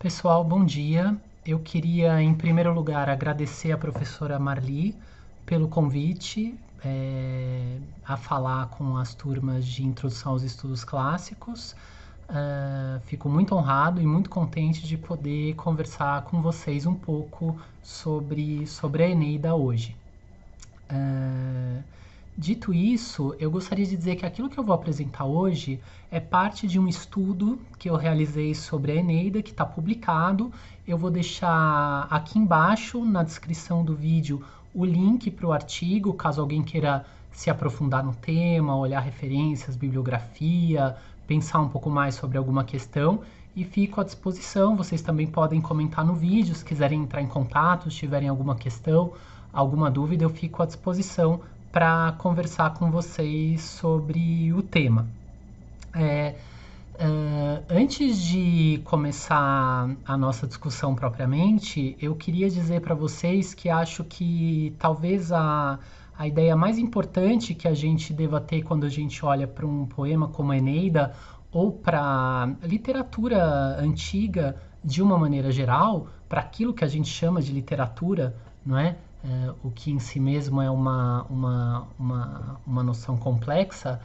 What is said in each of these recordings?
Pessoal, bom dia. Eu queria, em primeiro lugar, agradecer à professora Marli pelo convite a falar com as turmas de Introdução aos Estudos Clássicos. Fico muito honrado e muito contente de poder conversar com vocês um pouco sobre a Eneida hoje. Dito isso, eu gostaria de dizer que aquilo que eu vou apresentar hoje é parte de um estudo que eu realizei sobre a Eneida, que está publicado. Eu vou deixar aqui embaixo, na descrição do vídeo, o link para o artigo, caso alguém queira se aprofundar no tema, olhar referências, bibliografia, pensar um pouco mais sobre alguma questão. E fico à disposição, vocês também podem comentar no vídeo, se quiserem entrar em contato, se tiverem alguma questão, alguma dúvida, eu fico à disposição para conversar com vocês sobre o tema. Antes de começar a nossa discussão propriamente, eu queria dizer para vocês que acho que talvez a ideia mais importante que a gente deva ter quando a gente olha para um poema como a Eneida ou para literatura antiga de uma maneira geral, para aquilo que a gente chama de literatura, não é? O que em si mesmo é uma noção complexa,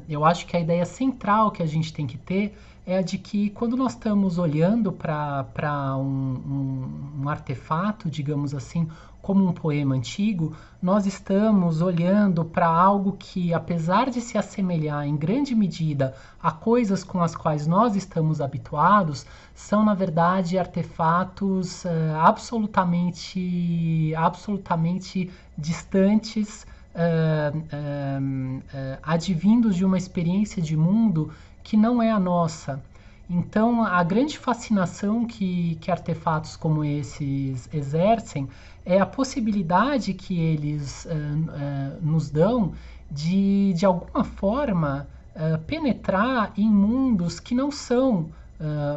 eu acho que a ideia central que a gente tem que ter é a de que quando nós estamos olhando para um artefato, digamos assim, como um poema antigo, nós estamos olhando para algo que, apesar de se assemelhar em grande medida a coisas com as quais nós estamos habituados, são, na verdade, artefatos absolutamente distantes, advindos de uma experiência de mundo que não é a nossa. Então, a grande fascinação que artefatos como esses exercem é a possibilidade que eles nos dão de alguma forma, penetrar em mundos que não são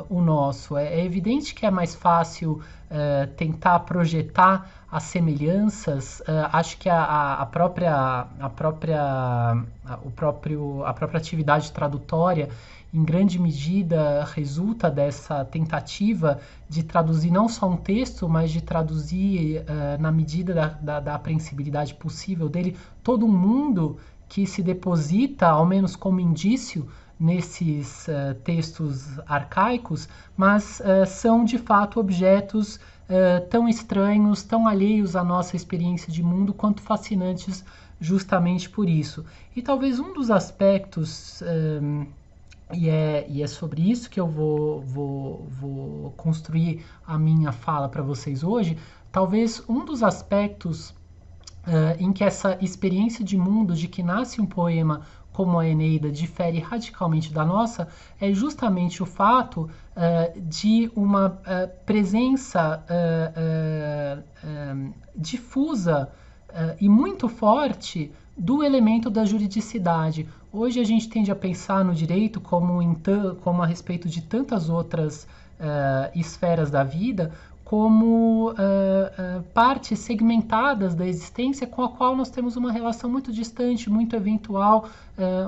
o nosso. É evidente que é mais fácil tentar projetar as semelhanças. Acho que a própria atividade tradutória em grande medida resulta dessa tentativa de traduzir não só um texto, mas de traduzir, na medida da apreensibilidade possível dele, todo um mundo que se deposita, ao menos como indício, nesses textos arcaicos, mas são de fato objetos tão estranhos, tão alheios à nossa experiência de mundo, quanto fascinantes justamente por isso. E talvez um dos aspectos... E é sobre isso que eu vou construir a minha fala para vocês hoje. Talvez um dos aspectos em que essa experiência de mundo, de que nasce um poema como a Eneida, difere radicalmente da nossa, é justamente o fato de uma presença difusa e muito forte do elemento da juridicidade. Hoje a gente tende a pensar no direito como a respeito de tantas outras esferas da vida, como partes segmentadas da existência com a qual nós temos uma relação muito distante, muito eventual,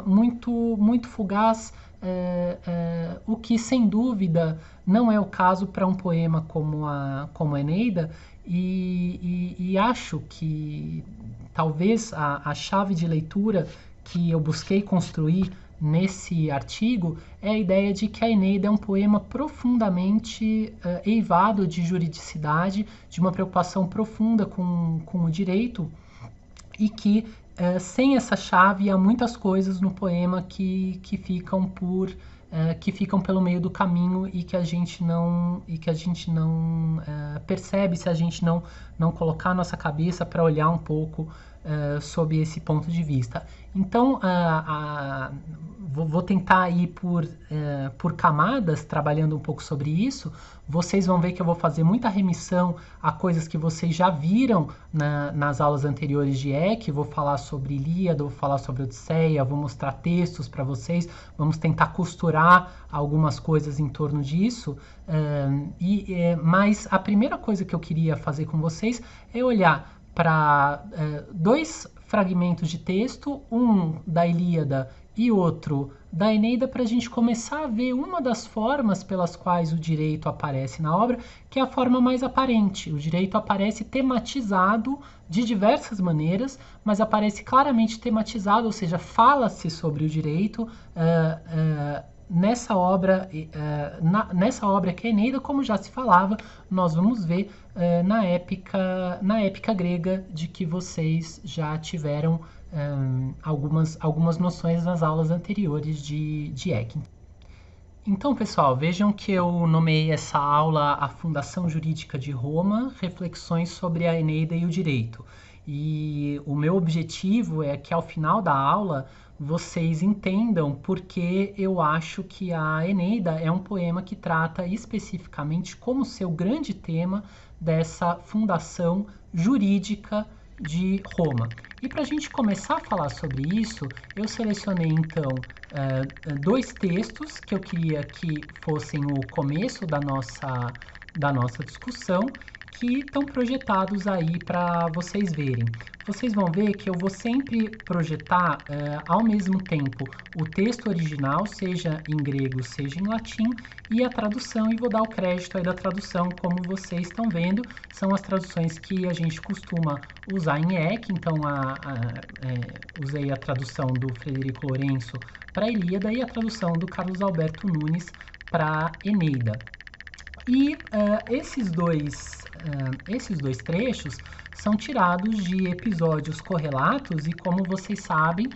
muito fugaz, o que sem dúvida não é o caso para um poema como a Eneida, e acho que talvez a chave de leitura que eu busquei construir nesse artigo é a ideia de que a Eneida é um poema profundamente eivado de juridicidade, de uma preocupação profunda com o direito, e que sem essa chave há muitas coisas no poema que ficam pelo meio do caminho e que a gente não percebe se a gente não colocar a nossa cabeça para olhar um pouco sob esse ponto de vista. Então, vou tentar ir por camadas, trabalhando um pouco sobre isso. Vocês vão ver que eu vou fazer muita remissão a coisas que vocês já viram nas aulas anteriores de EC. Vou falar sobre Ilíada, vou falar sobre Odisseia, vou mostrar textos para vocês, vamos tentar costurar algumas coisas em torno disso. Mas a primeira coisa que eu queria fazer com vocês é olhar para dois fragmentos de texto, um da Ilíada e outro da Eneida para a gente começar a ver uma das formas pelas quais o direito aparece na obra, que é a forma mais aparente. O direito aparece tematizado de diversas maneiras, mas aparece claramente tematizado, ou seja, fala-se sobre o direito nessa obra, nessa obra que é Eneida, como já se falava, nós vamos ver na épica grega, de que vocês já tiveram algumas noções nas aulas anteriores de Eck. Então, pessoal, vejam que eu nomeei essa aula A Fundação Jurídica de Roma, Reflexões sobre a Eneida e o Direito. E o meu objetivo é que ao final da aula vocês entendam porque eu acho que a Eneida é um poema que trata especificamente como seu grande tema dessa fundação jurídica de Roma. E para a gente começar a falar sobre isso, eu selecionei então dois textos que eu queria que fossem o começo da nossa discussão, que estão projetados aí para vocês verem. Vocês vão ver que eu vou sempre projetar ao mesmo tempo o texto original, seja em grego, seja em latim, e a tradução, e vou dar o crédito aí da tradução, como vocês estão vendo, são as traduções que a gente costuma usar em Eck, então usei a tradução do Frederico Lourenço para a Ilíada e a tradução do Carlos Alberto Nunes para Eneida. E esses dois trechos são tirados de episódios correlatos e, como vocês sabem,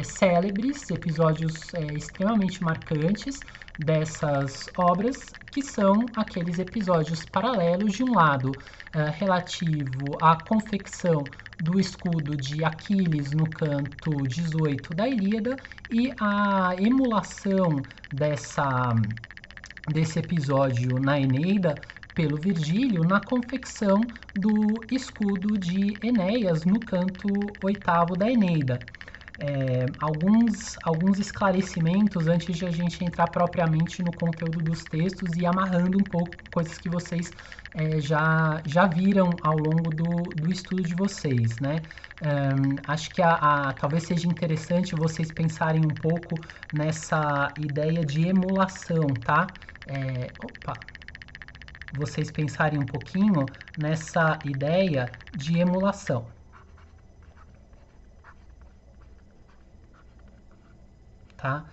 célebres, episódios extremamente marcantes dessas obras, que são aqueles episódios paralelos, de um lado relativo à confecção do escudo de Aquiles no canto 18 da Ilíada e a emulação desse episódio na Eneida pelo Virgílio na confecção do escudo de Enéas no canto 8º da Eneida. Alguns esclarecimentos antes de a gente entrar propriamente no conteúdo dos textos e amarrando um pouco coisas que vocês já viram ao longo do estudo de vocês, né? Acho que talvez seja interessante vocês pensarem um pouco nessa ideia de emulação, tá? Vocês pensarem um pouquinho nessa ideia de emulação. Tá?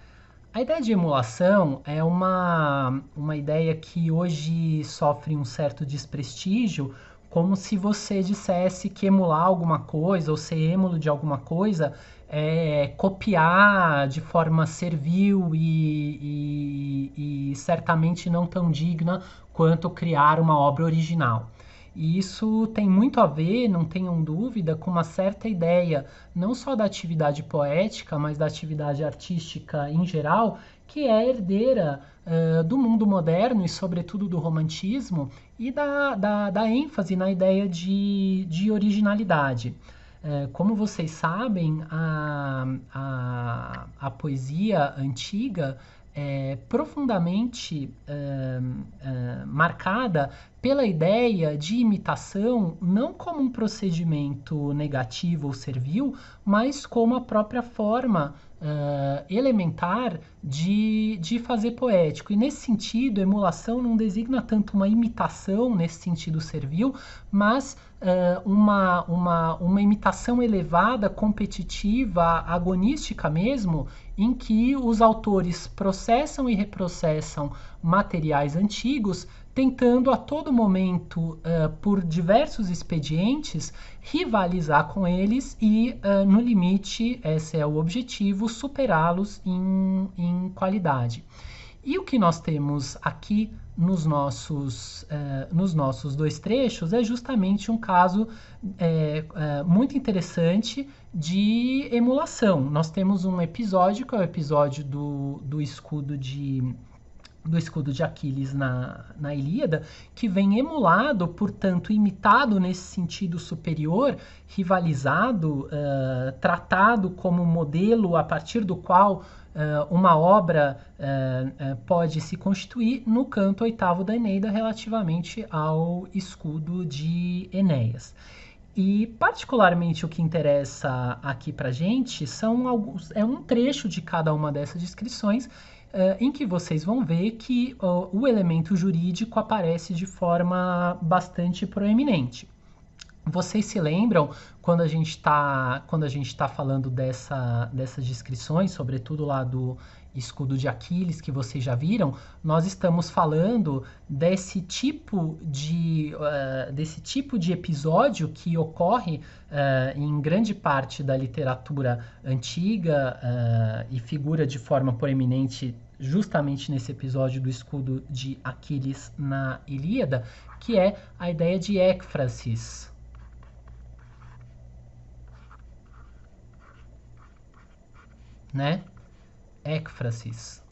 A ideia de emulação é uma ideia que hoje sofre um certo desprestígio, como se você dissesse que emular alguma coisa ou ser êmulo de alguma coisa é copiar de forma servil e certamente não tão digna quanto criar uma obra original. E isso tem muito a ver, não tenham dúvida, com uma certa ideia, não só da atividade poética, mas da atividade artística em geral, que é herdeira do mundo moderno e, sobretudo, do romantismo e da ênfase na ideia de originalidade. Como vocês sabem, a poesia antiga é profundamente marcada pela ideia de imitação não como um procedimento negativo ou servil, mas como a própria forma elementar de fazer poético. E nesse sentido, emulação não designa tanto uma imitação nesse sentido servil, mas uma imitação elevada, competitiva, agonística mesmo, em que os autores processam e reprocessam materiais antigos, tentando a todo momento, por diversos expedientes, rivalizar com eles e, no limite, esse é o objetivo, superá-los em qualidade. E o que nós temos aqui nos nossos dois trechos é justamente um caso muito interessante de emulação. Nós temos um episódio, que é o episódio do escudo de Aquiles na Ilíada, que vem emulado, portanto, imitado nesse sentido superior, rivalizado, tratado como modelo a partir do qual uma obra pode se constituir no canto 8º da Eneida relativamente ao escudo de Enéas. E particularmente o que interessa aqui para gente é um trecho de cada uma dessas descrições em que vocês vão ver que o elemento jurídico aparece de forma bastante proeminente. Vocês se lembram quando a gente está falando dessas descrições, sobretudo lá do escudo de Aquiles, que vocês já viram, nós estamos falando desse tipo de episódio que ocorre em grande parte da literatura antiga e figura de forma proeminente justamente nesse episódio do escudo de Aquiles na Ilíada, que é a ideia de écfrasis. Né? Écfrasis.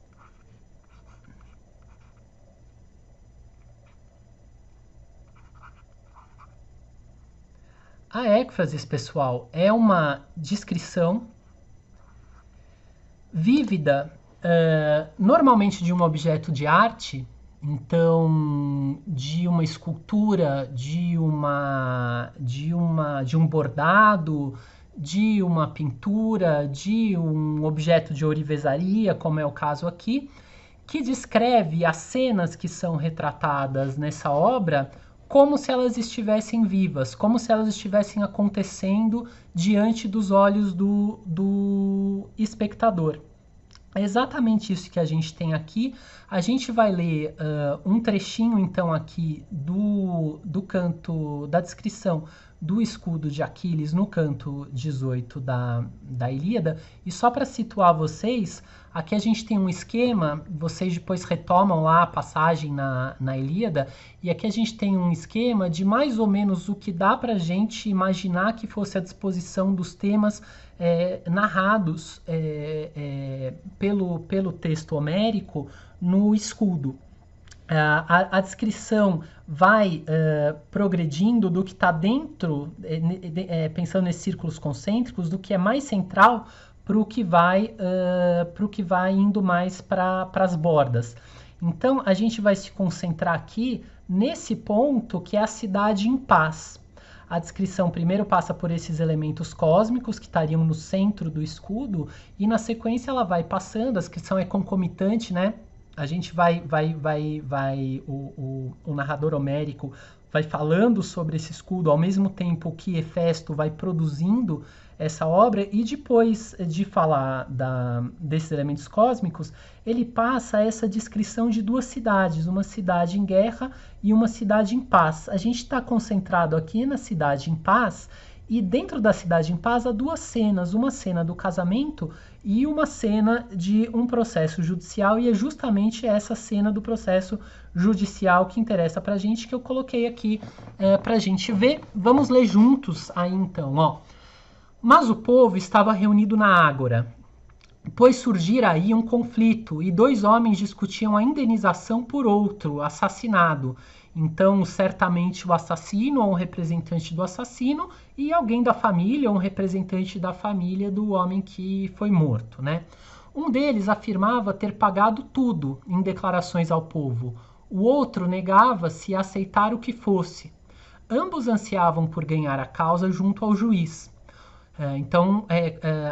A écfrasis, pessoal, é uma descrição vívida, normalmente de um objeto de arte, então de uma escultura, de um bordado, de uma pintura, de um objeto de ourivesaria, como é o caso aqui, que descreve as cenas que são retratadas nessa obra como se elas estivessem vivas, como se elas estivessem acontecendo diante dos olhos do espectador. É exatamente isso que a gente tem aqui. A gente vai ler um trechinho, então, aqui do canto da descrição do escudo de Aquiles no canto 18 da Ilíada. E só para situar vocês, aqui a gente tem um esquema, vocês depois retomam lá a passagem na Ilíada, e aqui a gente tem um esquema de mais ou menos o que dá para a gente imaginar que fosse a disposição dos temas narrados pelo texto homérico no escudo. A descrição vai progredindo do que está dentro, pensando nesses círculos concêntricos, do que é mais central para o que vai indo mais para as bordas. Então, a gente vai se concentrar aqui nesse ponto que é a cidade em paz. A descrição primeiro passa por esses elementos cósmicos que estariam no centro do escudo e na sequência ela vai passando, a descrição é concomitante, né? A gente o narrador homérico vai falando sobre esse escudo ao mesmo tempo que Hefesto vai produzindo essa obra, e depois de falar desses elementos cósmicos, ele passa essa descrição de duas cidades, uma cidade em guerra e uma cidade em paz. A gente está concentrado aqui na cidade em paz, e dentro da cidade em paz há duas cenas, uma cena do casamento e uma cena de um processo judicial, e é justamente essa cena do processo judicial que interessa para a gente, que eu coloquei aqui para a gente ver. Vamos ler juntos aí então, ó. Mas o povo estava reunido na ágora, pois surgira aí um conflito, e dois homens discutiam a indenização por outro, assassinado. Então, certamente o assassino ou um representante do assassino, e alguém da família, ou um representante da família do homem que foi morto, né? Um deles afirmava ter pagado tudo em declarações ao povo. O outro negava-se a aceitar o que fosse. Ambos ansiavam por ganhar a causa junto ao juiz. Então,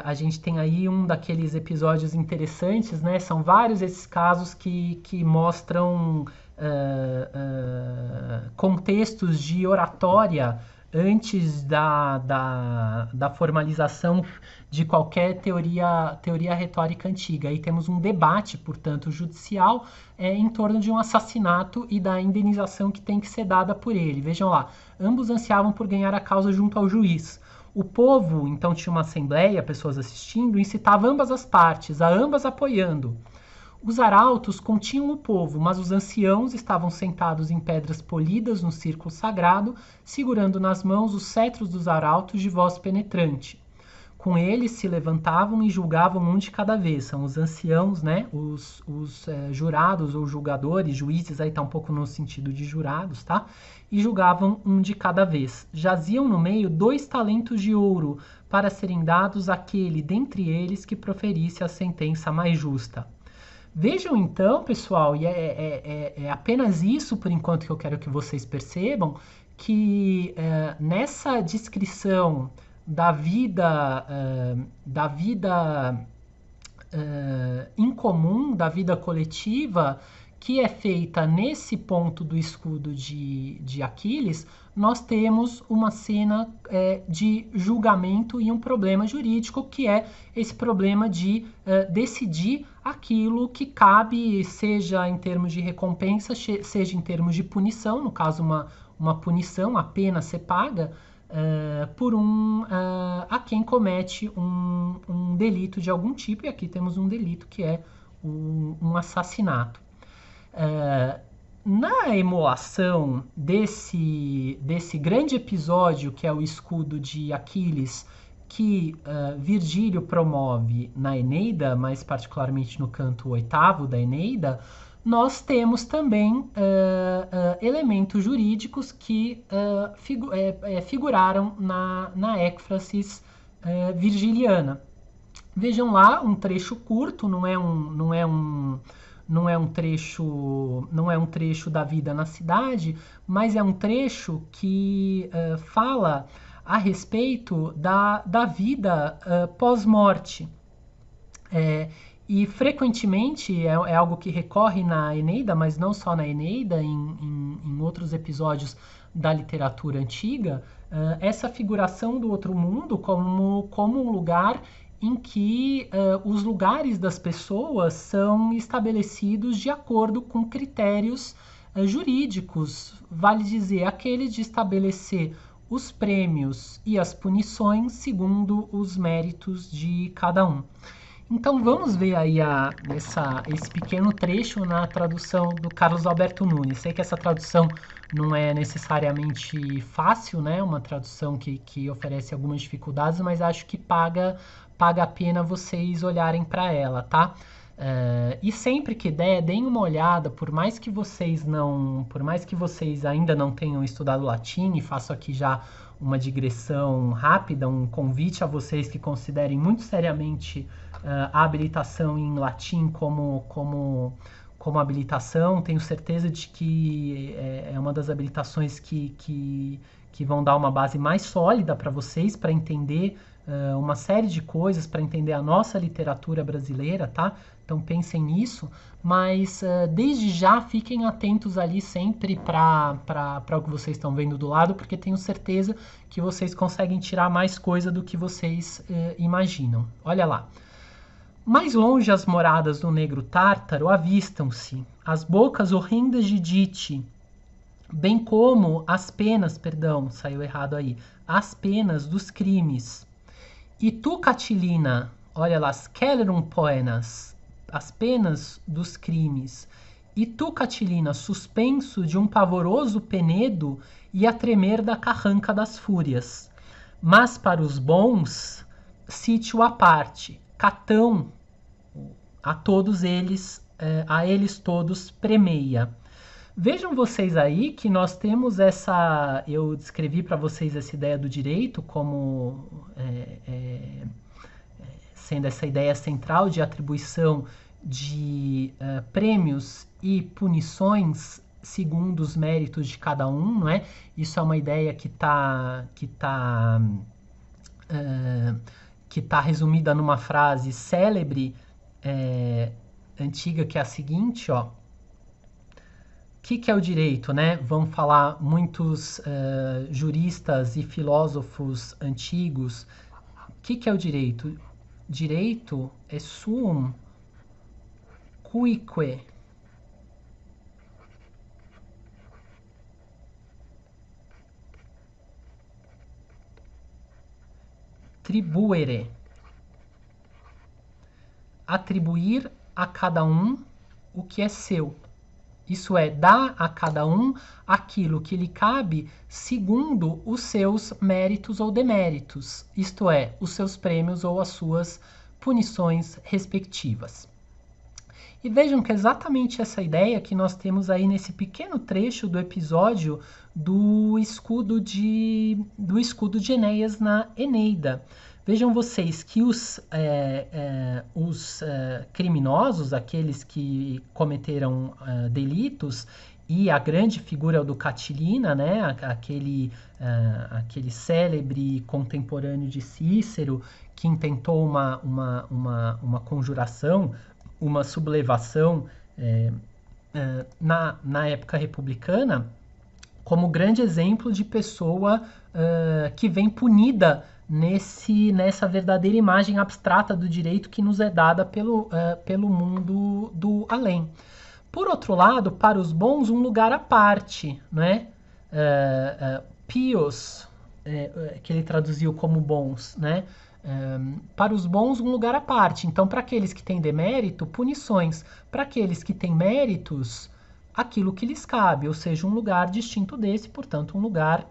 a gente tem aí um daqueles episódios interessantes, né? São vários esses casos que mostram contextos de oratória antes da formalização de qualquer teoria retórica antiga. Aí temos um debate, portanto, judicial em torno de um assassinato e da indenização que tem que ser dada por ele. Vejam lá, ambos ansiavam por ganhar a causa junto ao juiz. O povo, então, tinha uma assembleia, pessoas assistindo, incitava ambas as partes, a ambas apoiando. Os arautos continham o povo, mas os anciãos estavam sentados em pedras polidas no círculo sagrado, segurando nas mãos os cetros dos arautos de voz penetrante. Com eles se levantavam e julgavam um de cada vez. São os anciãos, né? Os jurados ou julgadores, juízes, aí tá um pouco no sentido de jurados, tá? E julgavam um de cada vez. Jaziam no meio 2 talentos de ouro para serem dados àquele dentre eles que proferisse a sentença mais justa. Vejam então, pessoal, e é apenas isso por enquanto que eu quero que vocês percebam, que nessa descrição da vida incomum, da vida coletiva, que é feita nesse ponto do escudo de Aquiles, nós temos uma cena de julgamento e um problema jurídico, que é esse problema de decidir aquilo que cabe, seja em termos de recompensa, seja em termos de punição, no caso uma punição, a pena ser paga, a quem comete um delito de algum tipo, e aqui temos um delito que é um assassinato. Na emulação desse grande episódio que é o escudo de Aquiles, que Virgílio promove na Eneida, mais particularmente no canto 8º da Eneida, nós temos também elementos jurídicos que figuraram na écfrasis virgiliana. Vejam lá, um trecho curto, não é um trecho da vida na cidade, mas é um trecho que fala a respeito da vida pós-morte. E frequentemente é algo que recorre na Eneida, mas não só na Eneida, em outros episódios da literatura antiga, essa figuração do outro mundo como um lugar em que os lugares das pessoas são estabelecidos de acordo com critérios jurídicos, vale dizer, aqueles de estabelecer os prêmios e as punições segundo os méritos de cada um. Então vamos ver aí esse pequeno trecho na tradução do Carlos Alberto Nunes. Sei que essa tradução não é necessariamente fácil, né? Uma tradução que oferece algumas dificuldades, mas acho que paga a pena vocês olharem para ela, tá? E sempre que der, deem uma olhada, por mais que vocês ainda não tenham estudado latim, e faço aqui já uma digressão rápida, um convite a vocês que considerem muito seriamente a habilitação em latim como habilitação. Tenho certeza de que é uma das habilitações que vão dar uma base mais sólida para vocês, para entender uma série de coisas, para entender a nossa literatura brasileira, tá? Então pensem nisso, mas desde já fiquem atentos ali sempre para o que vocês estão vendo do lado, porque tenho certeza que vocês conseguem tirar mais coisa do que vocês imaginam. Olha lá. Mais longe as moradas do negro tártaro avistam-se, as bocas horrendas de Dite, bem como as penas, saiu errado aí, as penas dos crimes. E tu, Catilina, olha lá, scelerum poenas, as penas dos crimes. E tu, Catilina, suspenso de um pavoroso penedo e a tremer da carranca das fúrias. Mas para os bons, sítio à parte, Catão, a todos eles, a eles todos premeia. Vejam vocês aí que nós temos eu descrevi para vocês essa ideia do direito como sendo essa ideia central de atribuição de prêmios e punições segundo os méritos de cada um, não é? Isso é uma ideia que tá resumida numa frase célebre antiga, que é a seguinte, ó. O que é o direito, né? Vão falar muitos juristas e filósofos antigos. O que é o direito? Direito é suum cuique tribuere. Atribuir a cada um o que é seu. Isso é, dar a cada um aquilo que lhe cabe segundo os seus méritos ou deméritos, isto é, os seus prêmios ou as suas punições respectivas. E vejam que é exatamente essa ideia que nós temos aí nesse pequeno trecho do episódio do escudo de Enéas na Eneida. Vejam vocês que os criminosos, aqueles que cometeram delitos, E a grande figura do Catilina, né, aquele célebre contemporâneo de Cícero, que intentou uma conjuração, uma sublevação na época republicana, como grande exemplo de pessoa que vem punida nessa verdadeira imagem abstrata do direito que nos é dada pelo mundo do além. Por outro lado, para os bons, um lugar à parte, né? Pios, que ele traduziu como bons, né? Para os bons, um lugar à parte. Então, para aqueles que têm demérito, punições. Para aqueles que têm méritos, aquilo que lhes cabe, ou seja, um lugar distinto desse, portanto, um lugar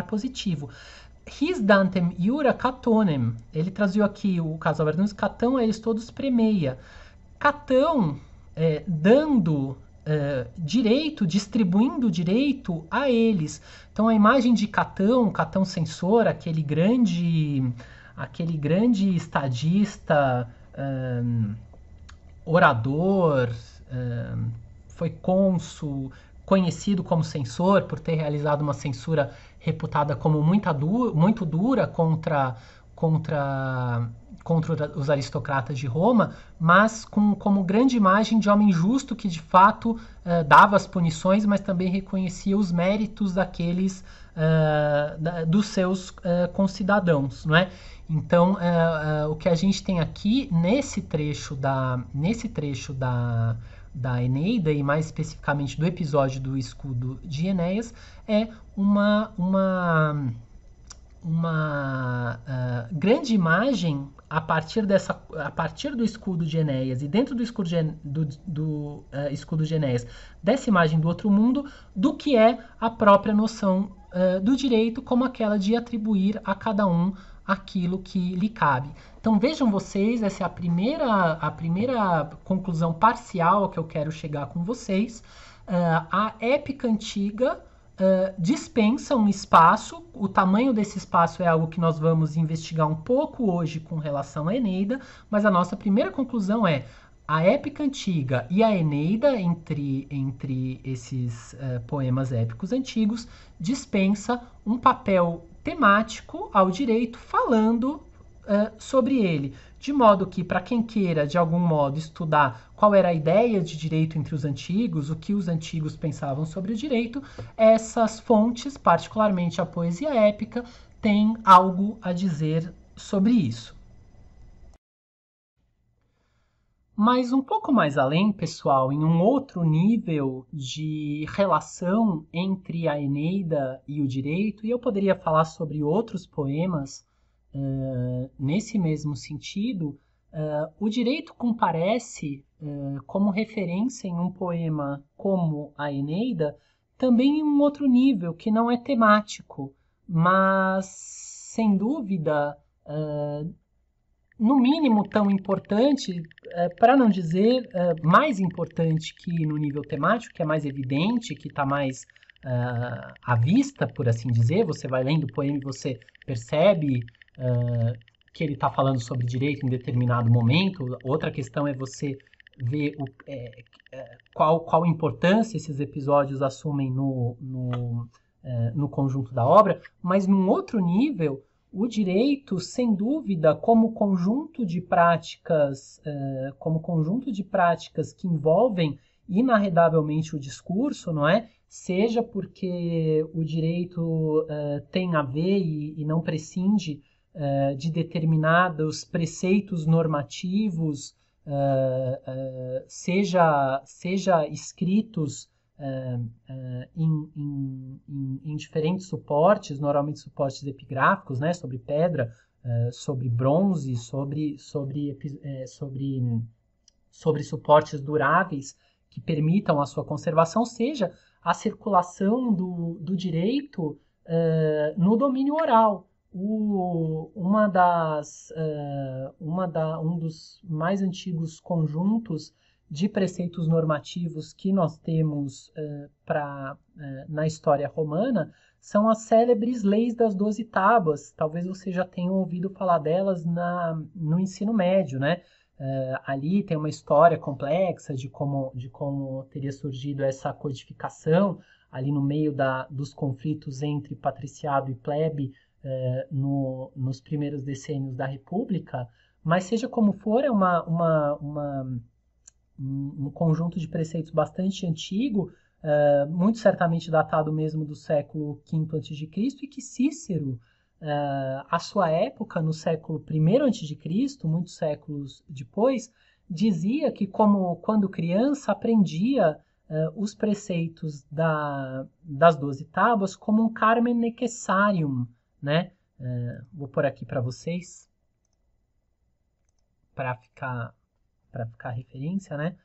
positivo. His dantem iura catonem. Ele traduziu aqui o caso Albertanus, Catão a eles todos premeia. Catão dando direito, distribuindo direito a eles. Então a imagem de Catão censor, aquele grande estadista, orador, foi cônsul, conhecido como censor por ter realizado uma censura reputada como muito dura contra os aristocratas de Roma, mas como grande imagem de homem justo que de fato dava as punições, mas também reconhecia os méritos dos seus concidadãos, não é? Então, o que a gente tem aqui nesse trecho da Eneida, e mais especificamente do episódio do escudo de Enéas, é uma grande imagem a partir do escudo de Enéas e dentro do escudo de Enéas, dessa imagem do outro mundo, do que é a própria noção do direito, como aquela de atribuir a cada um aquilo que lhe cabe. Então vejam vocês, essa é a primeira conclusão parcial a que eu quero chegar com vocês. A épica antiga dispensa um espaço, o tamanho desse espaço é algo que nós vamos investigar um pouco hoje com relação à Eneida, mas a nossa primeira conclusão é a épica antiga e a Eneida, entre esses poemas épicos antigos, dispensa um papel temático ao direito, falando sobre ele, de modo que, para quem queira, de algum modo, estudar qual era a ideia de direito entre os antigos, o que os antigos pensavam sobre o direito, essas fontes, particularmente a poesia épica, têm algo a dizer sobre isso. Mas um pouco mais além, pessoal, em um outro nível de relação entre a Eneida e o direito, e eu poderia falar sobre outros poemas nesse mesmo sentido, o direito comparece como referência em um poema como a Eneida, também em um outro nível, que não é temático, mas, sem dúvida, no mínimo tão importante, para não dizer mais importante que no nível temático, que é mais evidente, que está mais à vista, por assim dizer. Você vai lendo o poema e você percebe que ele está falando sobre direito em determinado momento. Outra questão é você ver qual importância esses episódios assumem no conjunto da obra, mas num outro nível, o direito, sem dúvida, como conjunto de práticas que envolvem inarredavelmente o discurso, não é? Seja porque o direito tem a ver e não prescinde de determinados preceitos normativos, seja escritos em diferentes suportes, normalmente suportes epigráficos, né, sobre pedra, sobre bronze, sobre suportes duráveis que permitam a sua conservação, seja a circulação do direito no domínio oral. Um dos mais antigos conjuntos de preceitos normativos que nós temos na história romana são as célebres leis das 12 tábuas. Talvez você já tenha ouvido falar delas no ensino médio, né? Ali tem uma história complexa de como teria surgido essa codificação ali no meio dos conflitos entre patriciado e plebe nos primeiros decênios da República, mas seja como for, é um conjunto de preceitos bastante antigo, muito certamente datado mesmo do século V a.C., e que Cícero, à sua época, no século I a.C., muitos séculos depois, dizia que, como quando criança, aprendia os preceitos das 12 tábuas como um carmen necessarium, né? Vou pôr aqui para vocês, para ficar referência, né?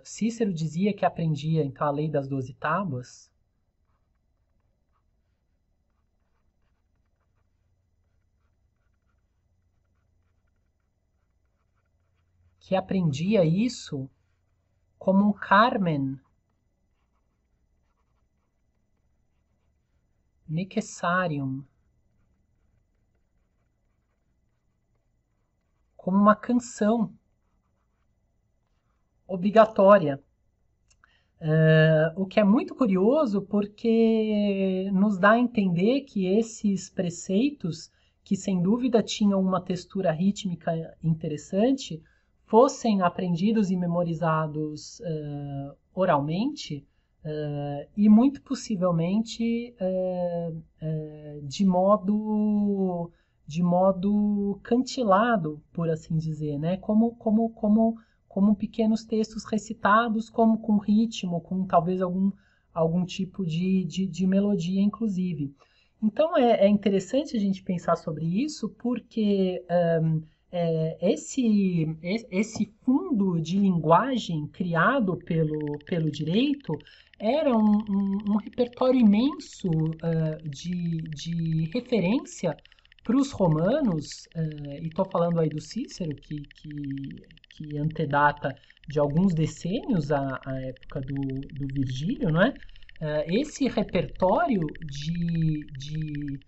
Cícero dizia que aprendia, então, a lei das 12 tábuas, que aprendia isso como um carmen necessarium, como uma canção obrigatória. O que é muito curioso porque nos dá a entender que esses preceitos, que sem dúvida tinham uma textura rítmica interessante, fossem aprendidos e memorizados oralmente e muito possivelmente de modo cantilado, por assim dizer, né? Como pequenos textos recitados, como com ritmo, com talvez algum tipo de melodia, inclusive. Então é interessante a gente pensar sobre isso, porque esse fundo de linguagem criado pelo direito era um repertório imenso de referência para os romanos, e estou falando aí do Cícero, que antedata de alguns decênios à época do Virgílio, não é? Esse repertório de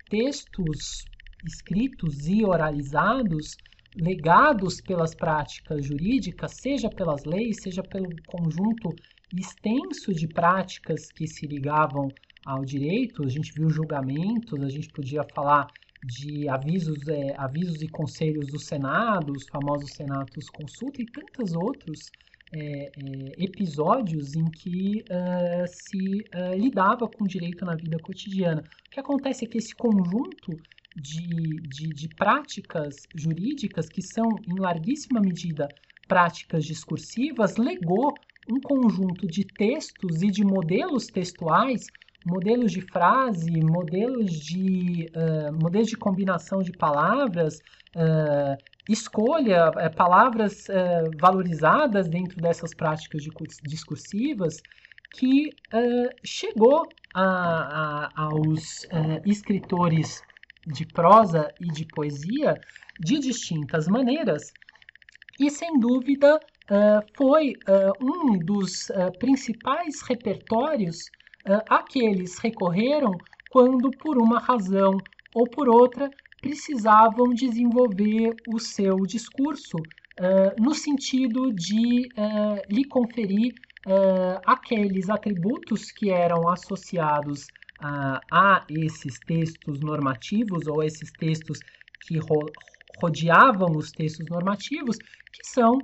textos escritos e oralizados, legados pelas práticas jurídicas, seja pelas leis, seja pelo conjunto extenso de práticas que se ligavam ao direito. A gente viu julgamentos, a gente podia falar de avisos e conselhos do Senado, os famosos senatus consulta, e tantos outros episódios em que se lidava com o direito na vida cotidiana. O que acontece é que esse conjunto de práticas jurídicas, que são, em larguíssima medida, práticas discursivas, legou um conjunto de textos e de modelos textuais, modelos de frase, modelos de combinação de palavras, escolha, palavras valorizadas dentro dessas práticas discursivas, que chegou aos escritores de prosa e de poesia de distintas maneiras, e sem dúvida foi um dos principais repertórios a que eles recorreram quando, por uma razão ou por outra, precisavam desenvolver o seu discurso no sentido de lhe conferir aqueles atributos que eram associados a esses textos normativos, ou esses textos que rodeavam os textos normativos, que são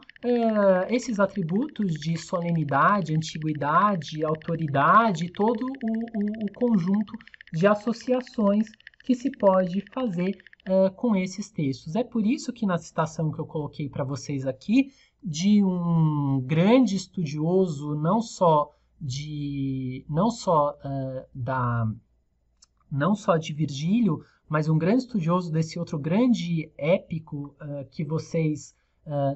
esses atributos de solenidade, antiguidade, autoridade, todo o conjunto de associações que se pode fazer com esses textos. É por isso que na citação que eu coloquei para vocês aqui, de um grande estudioso, não só de Virgílio, mas um grande estudioso desse outro grande épico que vocês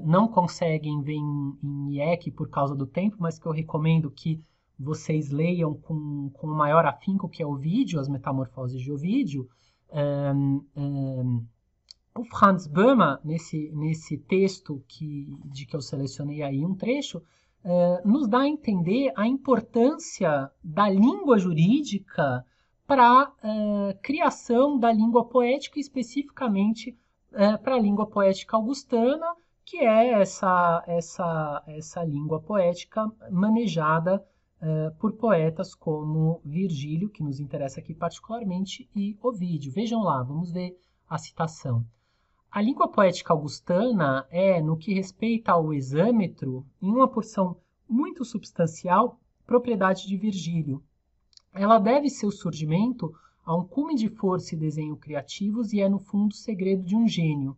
não conseguem ver em IEC por causa do tempo, mas que eu recomendo que vocês leiam com maior afinco, que é Ovídio, as Metamorfoses de Ovídio. O Franz Böhmer, nesse texto de que eu selecionei aí um trecho, nos dá a entender a importância da língua jurídica para a criação da língua poética, especificamente para a língua poética augustana, que é essa língua poética manejada por poetas como Virgílio, que nos interessa aqui particularmente, e Ovídio. Vejam lá, vamos ver a citação. A língua poética augustana é, no que respeita ao exâmetro, em uma porção muito substancial, propriedade de Virgílio. Ela deve seu surgimento a um cume de força e desenho criativos e é, no fundo, o segredo de um gênio.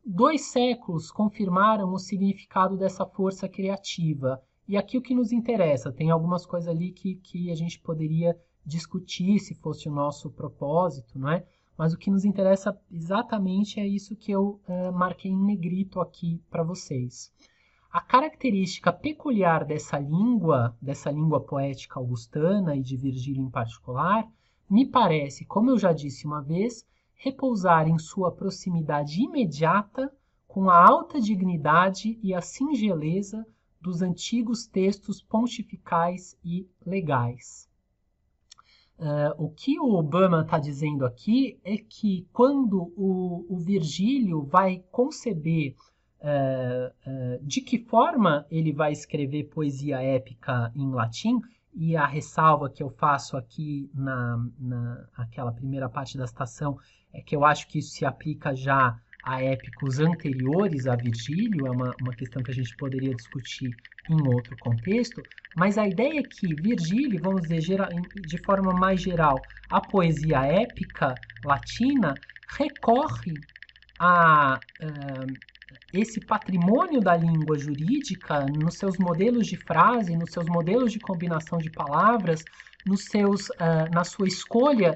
2 séculos confirmaram o significado dessa força criativa. E aqui o que nos interessa, tem algumas coisas ali que a gente poderia discutir se fosse o nosso propósito, não é? Mas o que nos interessa exatamente é isso que eu marquei em negrito aqui para vocês. A característica peculiar dessa língua poética augustana e de Virgílio em particular, me parece, como eu já disse uma vez, repousar em sua proximidade imediata com a alta dignidade e a singeleza dos antigos textos pontificais e legais. O que o Obama está dizendo aqui é que quando o Virgílio vai conceber de que forma ele vai escrever poesia épica em latim, e a ressalva que eu faço aqui naquela primeira parte da citação é que eu acho que isso se aplica já a épicos anteriores a Virgílio, é uma questão que a gente poderia discutir em outro contexto, mas a ideia é que Virgílio, vamos dizer de forma mais geral, a poesia épica latina recorre a esse patrimônio da língua jurídica nos seus modelos de frase, nos seus modelos de combinação de palavras, na sua escolha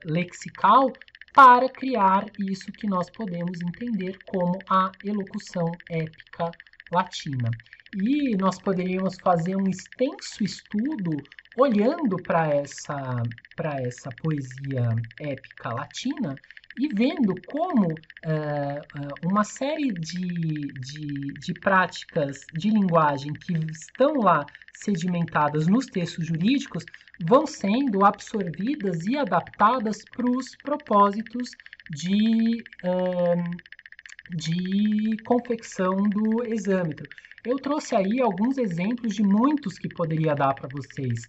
lexical, para criar isso que nós podemos entender como a elocução épica latina. E nós poderíamos fazer um extenso estudo olhando para essa poesia épica latina e vendo como uma série de práticas de linguagem que estão lá sedimentadas nos textos jurídicos vão sendo absorvidas e adaptadas para os propósitos de confecção do exâmetro. Eu trouxe aí alguns exemplos de muitos que poderia dar para vocês.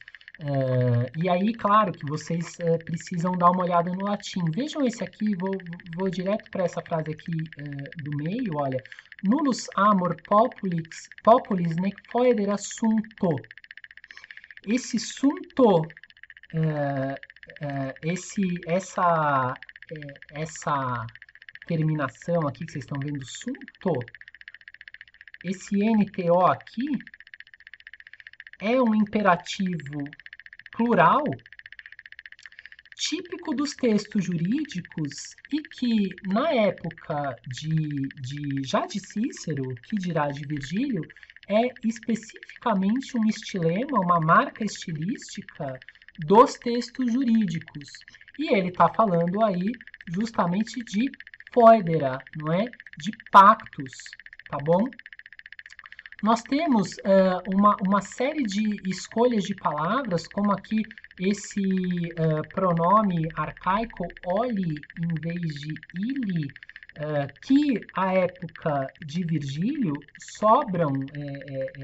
E aí, claro, que vocês precisam dar uma olhada no latim. Vejam esse aqui, vou direto para essa frase aqui do meio, olha. Nullus amor populis nec foedera sunto. Esse sunto, essa terminação aqui que vocês estão vendo, sunto, esse NTO aqui é um imperativo plural típico dos textos jurídicos e que, na época já de Cícero, que dirá de Virgílio, é especificamente um estilema, uma marca estilística dos textos jurídicos. E ele está falando aí justamente de foedera, não é? De pactos, tá bom? Nós temos uma série de escolhas de palavras, como aqui esse pronome arcaico oli em vez de ili, que à época de Virgílio sobram,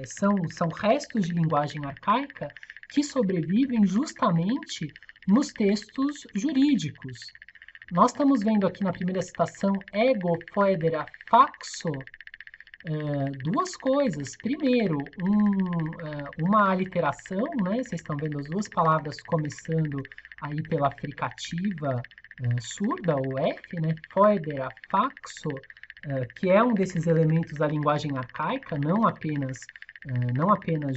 são restos de linguagem arcaica que sobrevivem justamente nos textos jurídicos. Nós estamos vendo aqui na primeira citação ego foedera faxo, duas coisas. Primeiro, uma aliteração, né? Vocês estão vendo as duas palavras começando aí pela fricativa surda, o F, né? Foedera, faxo, que é um desses elementos da linguagem arcaica, não apenas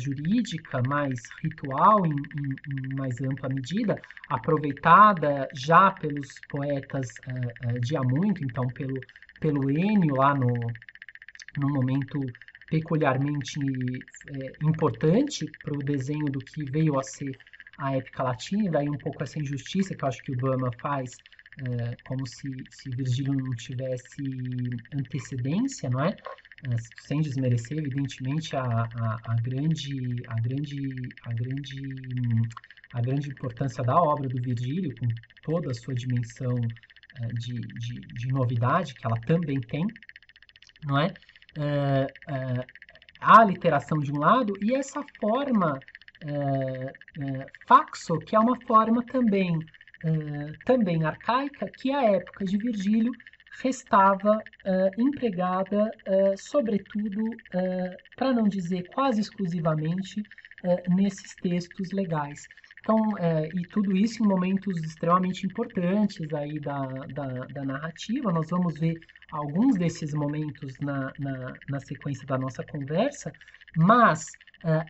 jurídica, mas ritual em mais ampla medida, aproveitada já pelos poetas de há muito, então pelo Enio lá num momento peculiarmente importante para o desenho do que veio a ser a épica latina, e daí um pouco essa injustiça que eu acho que o Obama faz, como se Virgílio não tivesse antecedência, não é? Sem desmerecer, evidentemente, a grande importância da obra do Virgílio, com toda a sua dimensão de novidade, que ela também tem, não é? a literação de um lado, e essa forma faxo, que é uma forma também arcaica, que à época de Virgílio restava empregada, sobretudo, para não dizer quase exclusivamente, nesses textos legais. Então, e tudo isso em momentos extremamente importantes aí da narrativa. Nós vamos ver alguns desses momentos na sequência da nossa conversa, mas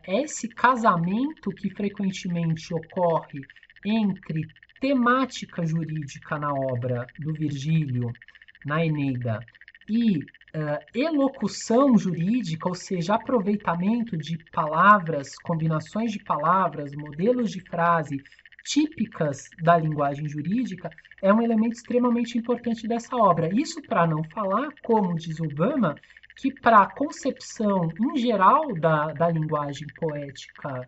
esse casamento que frequentemente ocorre entre temática jurídica na obra do Virgílio, na Eneida, e elocução jurídica, ou seja, aproveitamento de palavras, combinações de palavras, modelos de frase típicas da linguagem jurídica, é um elemento extremamente importante dessa obra. Isso para não falar, como diz Obama, que para a concepção em geral da linguagem poética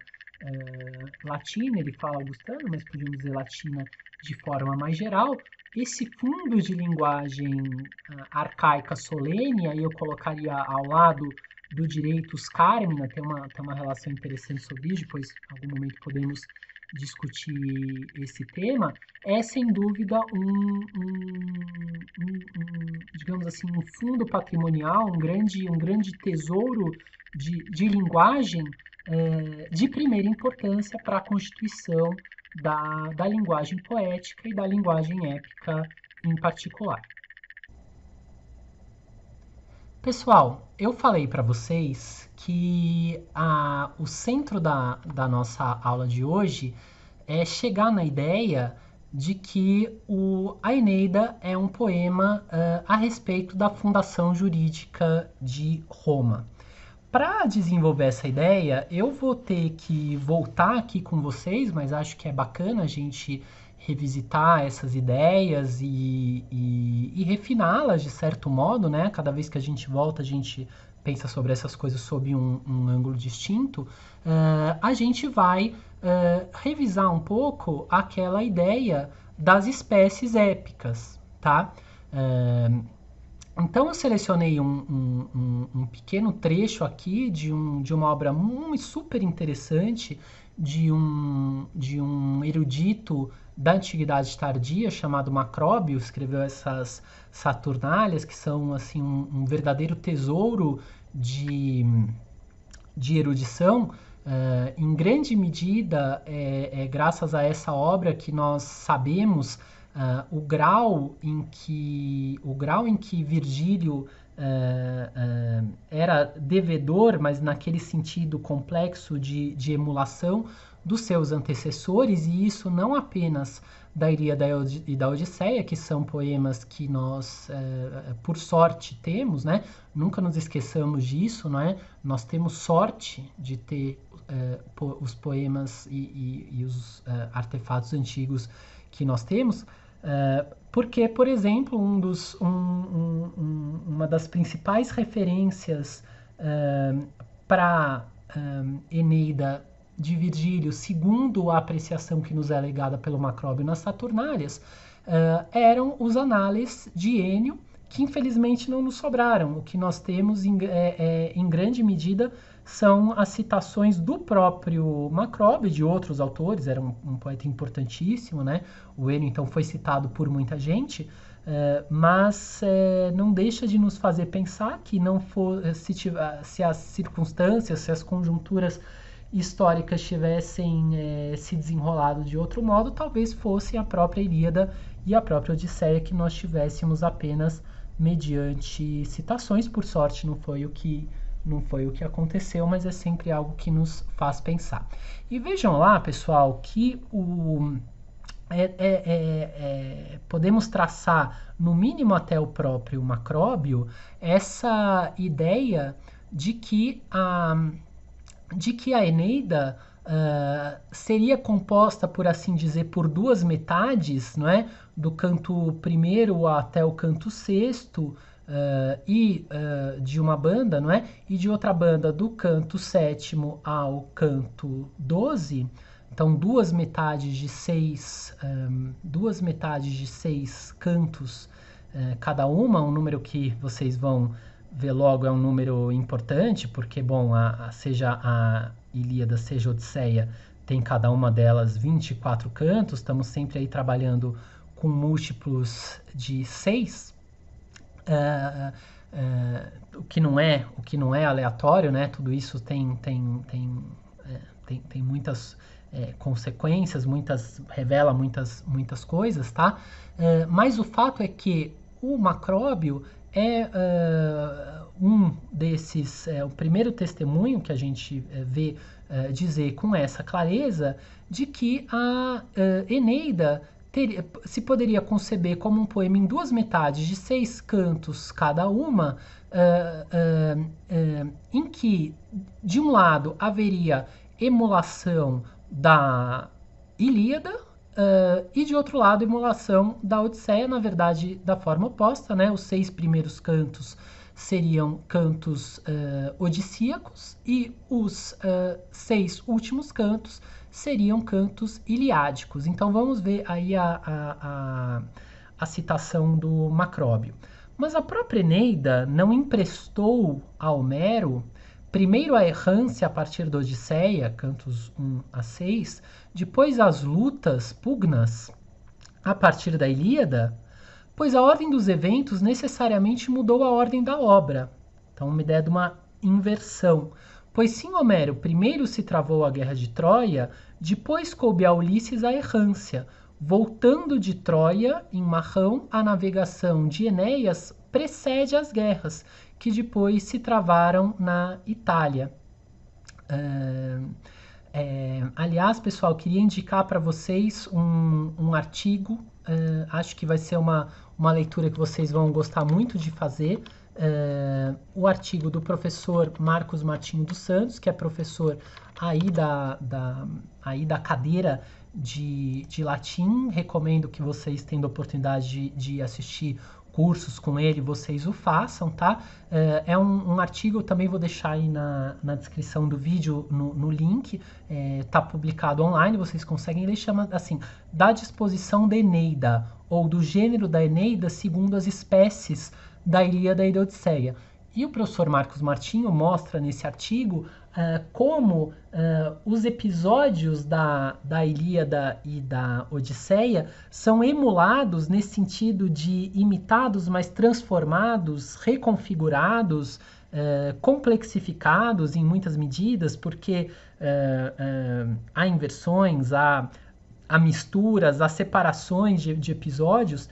latina, ele fala augustana, mas podemos dizer latina de forma mais geral, esse fundo de linguagem arcaica solene, aí eu colocaria ao lado do direitus carmina, tem uma relação interessante sobre isso, depois em algum momento podemos discutir esse tema, é sem dúvida digamos assim, um fundo patrimonial, um grande tesouro de linguagem de primeira importância para a constituição da linguagem poética e da linguagem épica em particular. Pessoal, eu falei para vocês que o centro da nossa aula de hoje é chegar na ideia de que a Eneida é um poema a respeito da fundação jurídica de Roma. Para desenvolver essa ideia, eu vou ter que voltar aqui com vocês, mas acho que é bacana a gente revisitar essas ideias e refiná-las de certo modo, né? Cada vez que a gente volta, a gente pensa sobre essas coisas sob um ângulo distinto. A gente vai revisar um pouco aquela ideia das espécies épicas, tá? Então eu selecionei um pequeno trecho aqui de uma obra super interessante de um erudito da Antiguidade Tardia chamado Macróbio, escreveu essas Saturnálias, que são assim um verdadeiro tesouro de erudição. Em grande medida é graças a essa obra que nós sabemos o grau em que Virgílio era devedor, mas naquele sentido complexo de emulação dos seus antecessores, e isso não apenas da Ilíada e da Odisseia, que são poemas que nós, por sorte, temos, né? Nunca nos esqueçamos disso, não é? Nós temos sorte de ter os poemas e os artefatos antigos que nós temos, porque, por exemplo, uma das principais referências para Eneida de Virgílio, segundo a apreciação que nos é legada pelo Macróbio nas Saturnálias, eram os análises de Ênio, que infelizmente não nos sobraram. O que nós temos em grande medida são as citações do próprio Macróbio, de outros autores, era um poeta importantíssimo, né? O Ênio então foi citado por muita gente, mas não deixa de nos fazer pensar que não for, se as circunstâncias, se as conjunturas históricas tivessem se desenrolado de outro modo, talvez fosse a própria Ilíada e a própria Odisseia que nós tivéssemos apenas mediante citações. Por sorte, não foi o que aconteceu, mas é sempre algo que nos faz pensar. E vejam lá, pessoal, que podemos traçar, no mínimo até o próprio Macróbio, essa ideia de que a Eneida seria composta, por assim dizer, por duas metades, não é? Do canto primeiro até o canto sexto, de uma banda, não é? E de outra banda do canto sétimo ao canto 12. Então, duas metades de seis cantos cada uma, um número que vocês vão vê logo é um número importante, porque, bom, seja a Ilíada, seja a Odisseia, tem cada uma delas 24 cantos, estamos sempre aí trabalhando com múltiplos de 6, o que não é aleatório, né? Tudo isso tem muitas consequências, revela muitas coisas, tá? Mas o fato é que o Macróbio é um desses, o primeiro testemunho que a gente vê dizer com essa clareza de que a Eneida se poderia conceber como um poema em duas metades de 6 cantos cada uma, em que, de um lado, haveria emulação da Ilíada, e de outro lado, emulação da Odisseia, na verdade, da forma oposta, né? Os 6 primeiros cantos seriam cantos odissíacos e os 6 últimos cantos seriam cantos iliádicos. Então vamos ver aí a citação do Macróbio. Mas a própria Eneida não emprestou a Homero primeiro a errância a partir da Odisseia, cantos 1 a 6, depois as lutas, pugnas, a partir da Ilíada, pois a ordem dos eventos necessariamente mudou a ordem da obra. Então, uma ideia de uma inversão. Pois sim, Homero, primeiro se travou a guerra de Troia, depois coube a Ulisses a errância. Voltando de Troia, em Marrão, a navegação de Enéas precede as guerras, que depois se travaram na Itália. Aliás, pessoal, queria indicar para vocês um artigo, acho que vai ser uma leitura que vocês vão gostar muito de fazer, o artigo do professor Marcos Martinho dos Santos, que é professor aí da cadeira de latim. Recomendo que vocês, tendo a oportunidade de assistir cursos com ele, vocês o façam, tá? É um artigo, eu também vou deixar aí na descrição do vídeo, no link, tá publicado online, vocês conseguem ler, chama assim, da disposição da Eneida, ou do gênero da Eneida segundo as espécies da Ilíada e da Odisseia. E o professor Marcos Martinho mostra nesse artigo como os episódios da Ilíada e da Odisseia são emulados nesse sentido de imitados, mas transformados, reconfigurados, complexificados em muitas medidas, porque há inversões, há misturas, há separações de episódios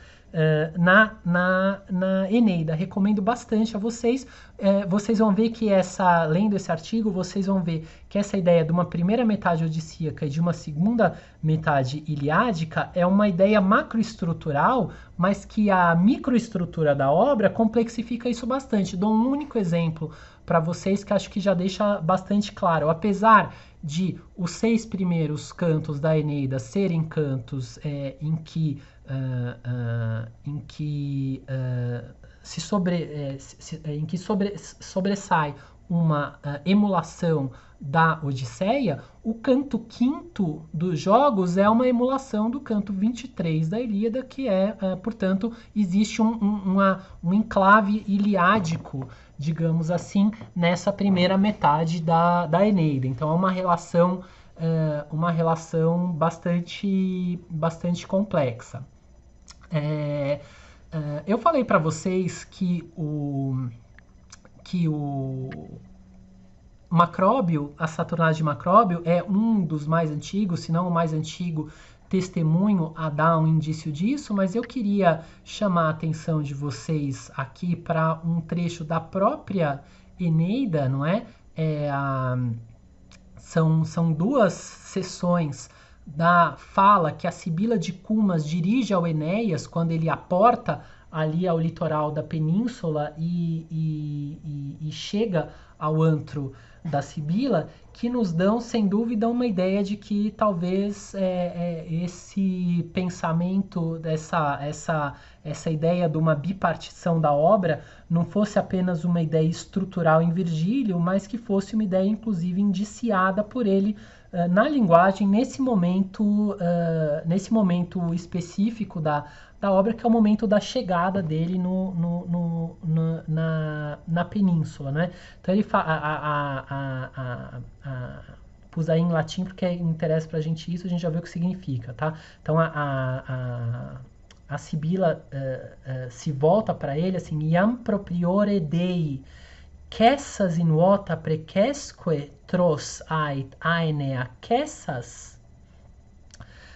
na Eneida. Recomendo bastante a vocês. Vocês vão ver que lendo esse artigo, vocês vão ver que essa ideia de uma primeira metade odissíaca e de uma segunda metade iliádica é uma ideia macroestrutural, mas que a microestrutura da obra complexifica isso bastante. Dou um único exemplo para vocês que acho que já deixa bastante claro. Apesar de os 6 primeiros cantos da Eneida serem cantos em que sobressai uma emulação da Odisseia, o canto 5º dos jogos é uma emulação do canto 23 da Ilíada, que portanto, existe um enclave iliádico, digamos assim, nessa primeira metade da Eneida. Então é uma relação bastante complexa. Eu falei para vocês que o Macróbio, a Saturnale de Macróbio, é um dos mais antigos, se não o mais antigo testemunho a dar um indício disso, mas eu queria chamar a atenção de vocês aqui para um trecho da própria Eneida, não é? São 2 sessões da fala que a Sibila de Cumas dirige ao Enéas quando ele aporta ali ao litoral da península e chega ao antro da Sibila, que nos dão, sem dúvida, uma ideia de que talvez esse pensamento, essa ideia de uma bipartição da obra não fosse apenas uma ideia estrutural em Virgílio, mas que fosse uma ideia, inclusive, indiciada por ele na linguagem nesse momento específico da obra, que é o momento da chegada dele na península, né? Então ele pus aí em latim porque interessa pra gente isso, a gente já viu o que significa, tá? Então a Sibila se volta para ele assim, iam propriore Dei, quessas in vota precesque tros ait aenea quessas.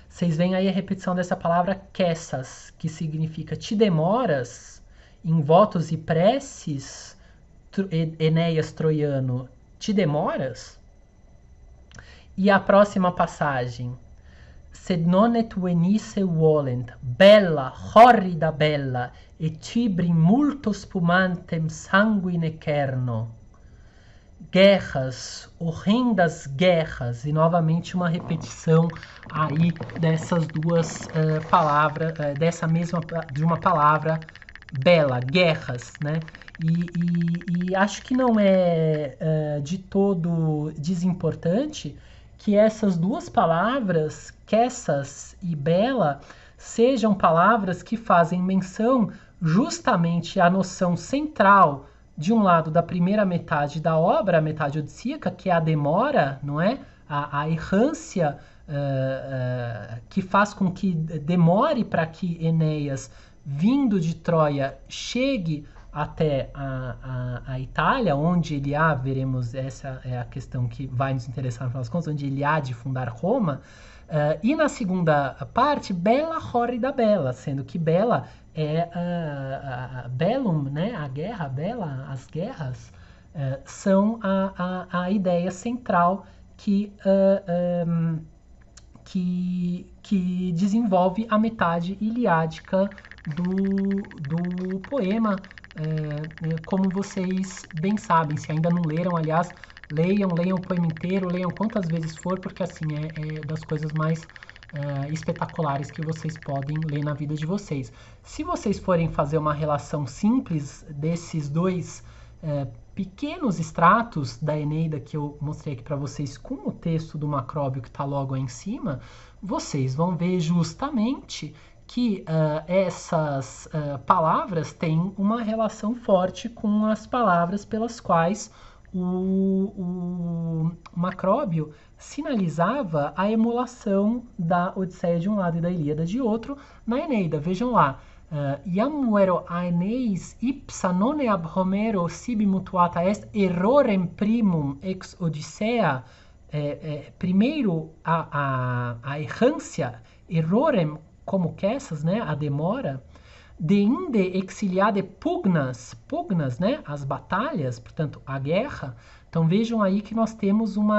Vocês veem aí a repetição dessa palavra quessas, que significa te demoras em votos e preces, Enéas troiano, te demoras? E a próxima passagem, sed non et venisse volent, bella, horrida bella, et cibrim multo spumantem sanguine kerno. Guerras, horrendas guerras, e novamente uma repetição aí dessas duas palavras, de uma palavra bela, guerras, né? E acho que não é de todo desimportante que essas duas palavras, quessas e bela, sejam palavras que fazem menção justamente à noção central, de um lado, da primeira metade da obra, a metade odissíaca, que é a demora, não é? A errância que faz com que demore para que Enéas, vindo de Troia, chegue até a Itália, onde ele há, veremos, essa é a questão que vai nos interessar no final das contas, onde ele há de fundar Roma. E na segunda parte, Bella horrida bella, sendo que Bella é bellum, né? A guerra, bella, as guerras, são a ideia central que desenvolve a metade iliádica do poema, como vocês bem sabem. Se ainda não leram, aliás, leiam o poema inteiro, leiam quantas vezes for, porque assim é das coisas mais espetaculares que vocês podem ler na vida de vocês. Se vocês forem fazer uma relação simples desses dois pequenos extratos da Eneida que eu mostrei aqui para vocês com o texto do Macróbio que está logo aí em cima, vocês vão ver justamente que essas palavras têm uma relação forte com as palavras pelas quais o Macróbio sinalizava a emulação da Odisseia de um lado e da Ilíada de outro na Eneida. Vejam lá. Iam vero Aeneis ipsa non ab Homero sibi mutuata est errorem primum ex Odissea. Primeiro a errância, errorem como que essas, né? A demora. Deinde exiliade pugnas, né? As batalhas, portanto, a guerra. Então vejam aí que nós temos um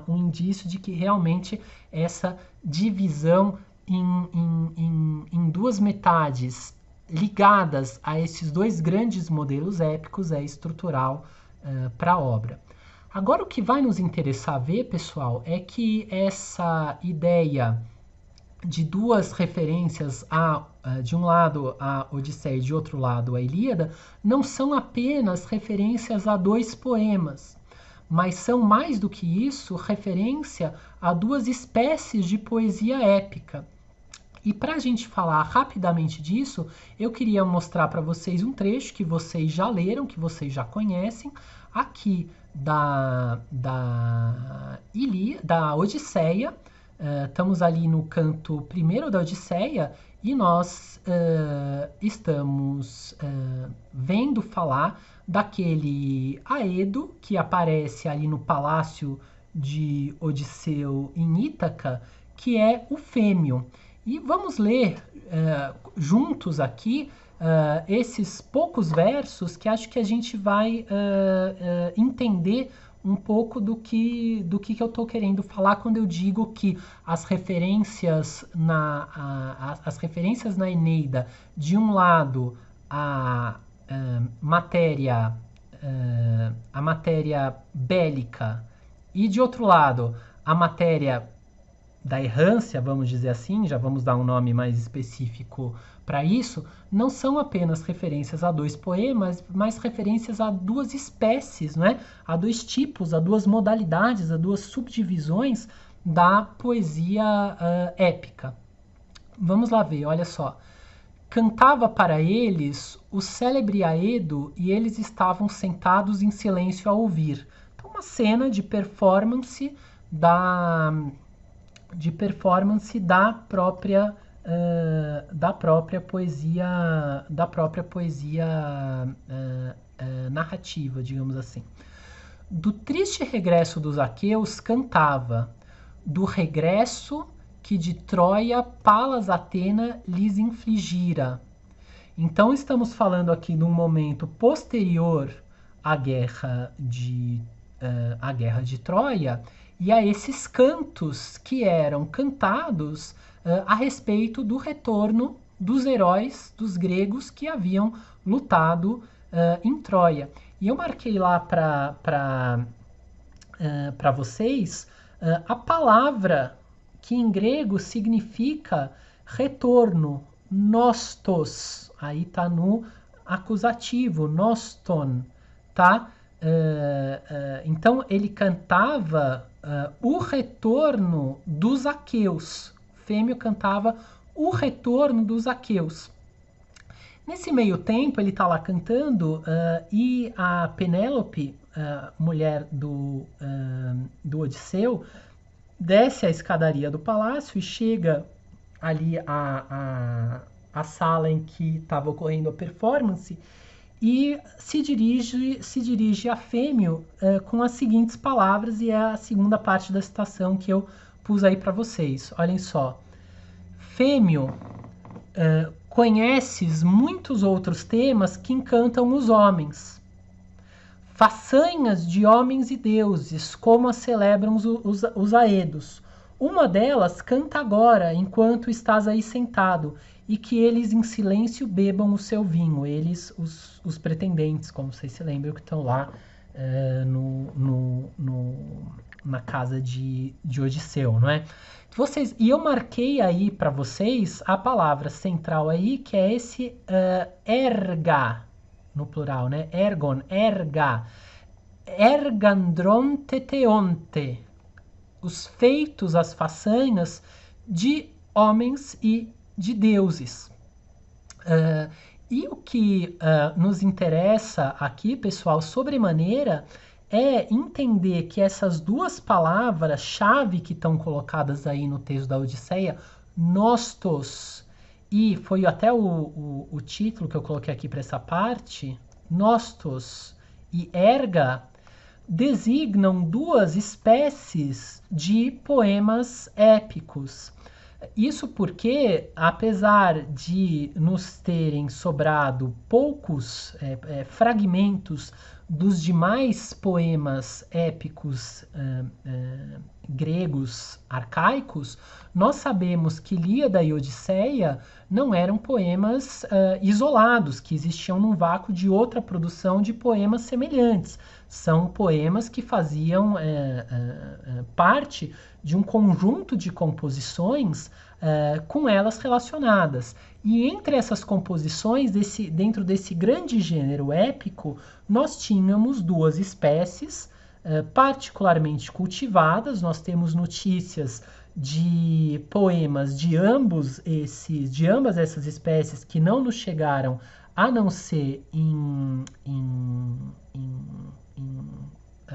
indício de que realmente essa divisão em duas metades ligadas a esses dois grandes modelos épicos é estrutural para a obra. Agora o que vai nos interessar ver, pessoal, é que essa ideia de duas referências de um lado a Odisseia e de outro lado a Ilíada, não são apenas referências a dois poemas, mas são mais do que isso, referência a duas espécies de poesia épica. E para a gente falar rapidamente disso, eu queria mostrar para vocês um trecho que vocês já leram, que vocês já conhecem, aqui da Odisseia. Estamos ali no canto primeiro da Odisseia e nós estamos vendo falar daquele Aedo que aparece ali no palácio de Odisseu em Ítaca, que é o Fêmio. E vamos ler juntos aqui esses poucos versos que acho que a gente vai entender um pouco do que eu estou querendo falar quando eu digo que as referências na Eneida, de um lado a matéria bélica e de outro lado a matéria da errância, vamos dizer assim, já vamos dar um nome mais específico para isso, não são apenas referências a 2 poemas, mas referências a 2 espécies, não é? A 2 tipos, a 2 modalidades, a 2 subdivisões da poesia épica. Vamos lá ver, olha só. Cantava para eles o célebre Aedo e eles estavam sentados em silêncio a ouvir. Então, uma cena de performance da poesia narrativa, digamos assim. Do triste regresso dos aqueus cantava, do regresso que de Troia Palas Atena lhes infligira. Então estamos falando aqui de um momento posterior à guerra de Troia e a esses cantos que eram cantados a respeito do retorno dos heróis, dos gregos que haviam lutado em Troia. E eu marquei lá para vocês a palavra que em grego significa retorno, nostos. Aí está no acusativo, noston, tá? Então ele cantava o retorno dos aqueus. Fêmeo cantava o retorno dos aqueus. Nesse meio tempo ele está lá cantando e a Penélope, mulher do Odisseu, desce a escadaria do palácio e chega ali a sala em que estava ocorrendo a performance e se dirige a Fêmeo com as seguintes palavras, e é a segunda parte da citação que eu pus aí para vocês. Olhem só. Fêmeo, conheces muitos outros temas que encantam os homens. Façanhas de homens e deuses, como as celebram os aedos. Uma delas canta agora, enquanto estás aí sentado, e que eles em silêncio bebam o seu vinho. Eles, os pretendentes, como vocês se lembram, que estão lá na casa de Odisseu, não é? E eu marquei aí para vocês a palavra central aí, que é esse erga, no plural, né? Ergon, erga. Ergandron teteonte. Os feitos, as façanhas de homens e de deuses. E o que nos interessa aqui, pessoal, sobremaneira, é entender que essas duas palavras-chave que estão colocadas aí no texto da Odisseia, nostos, e foi até o título que eu coloquei aqui para essa parte, nostos e erga, designam 2 espécies de poemas épicos. Isso porque, apesar de nos terem sobrado poucos fragmentos dos demais poemas épicos gregos arcaicos, nós sabemos que Ilíada e Odisseia não eram poemas isolados, que existiam num vácuo de outra produção de poemas semelhantes. São poemas que faziam parte de um conjunto de composições com elas relacionadas. E entre essas composições, dentro desse grande gênero épico, nós tínhamos 2 espécies particularmente cultivadas. Nós temos notícias de poemas de ambas essas espécies que não nos chegaram a não ser em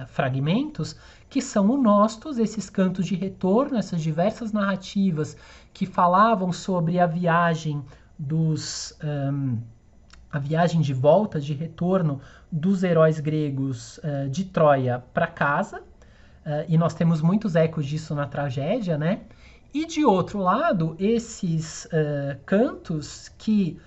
fragmentos, que são o nostos, esses cantos de retorno, essas diversas narrativas que falavam sobre a viagem a viagem de volta, de retorno dos heróis gregos de Troia para casa, e nós temos muitos ecos disso na tragédia, né? E de outro lado, esses cantos que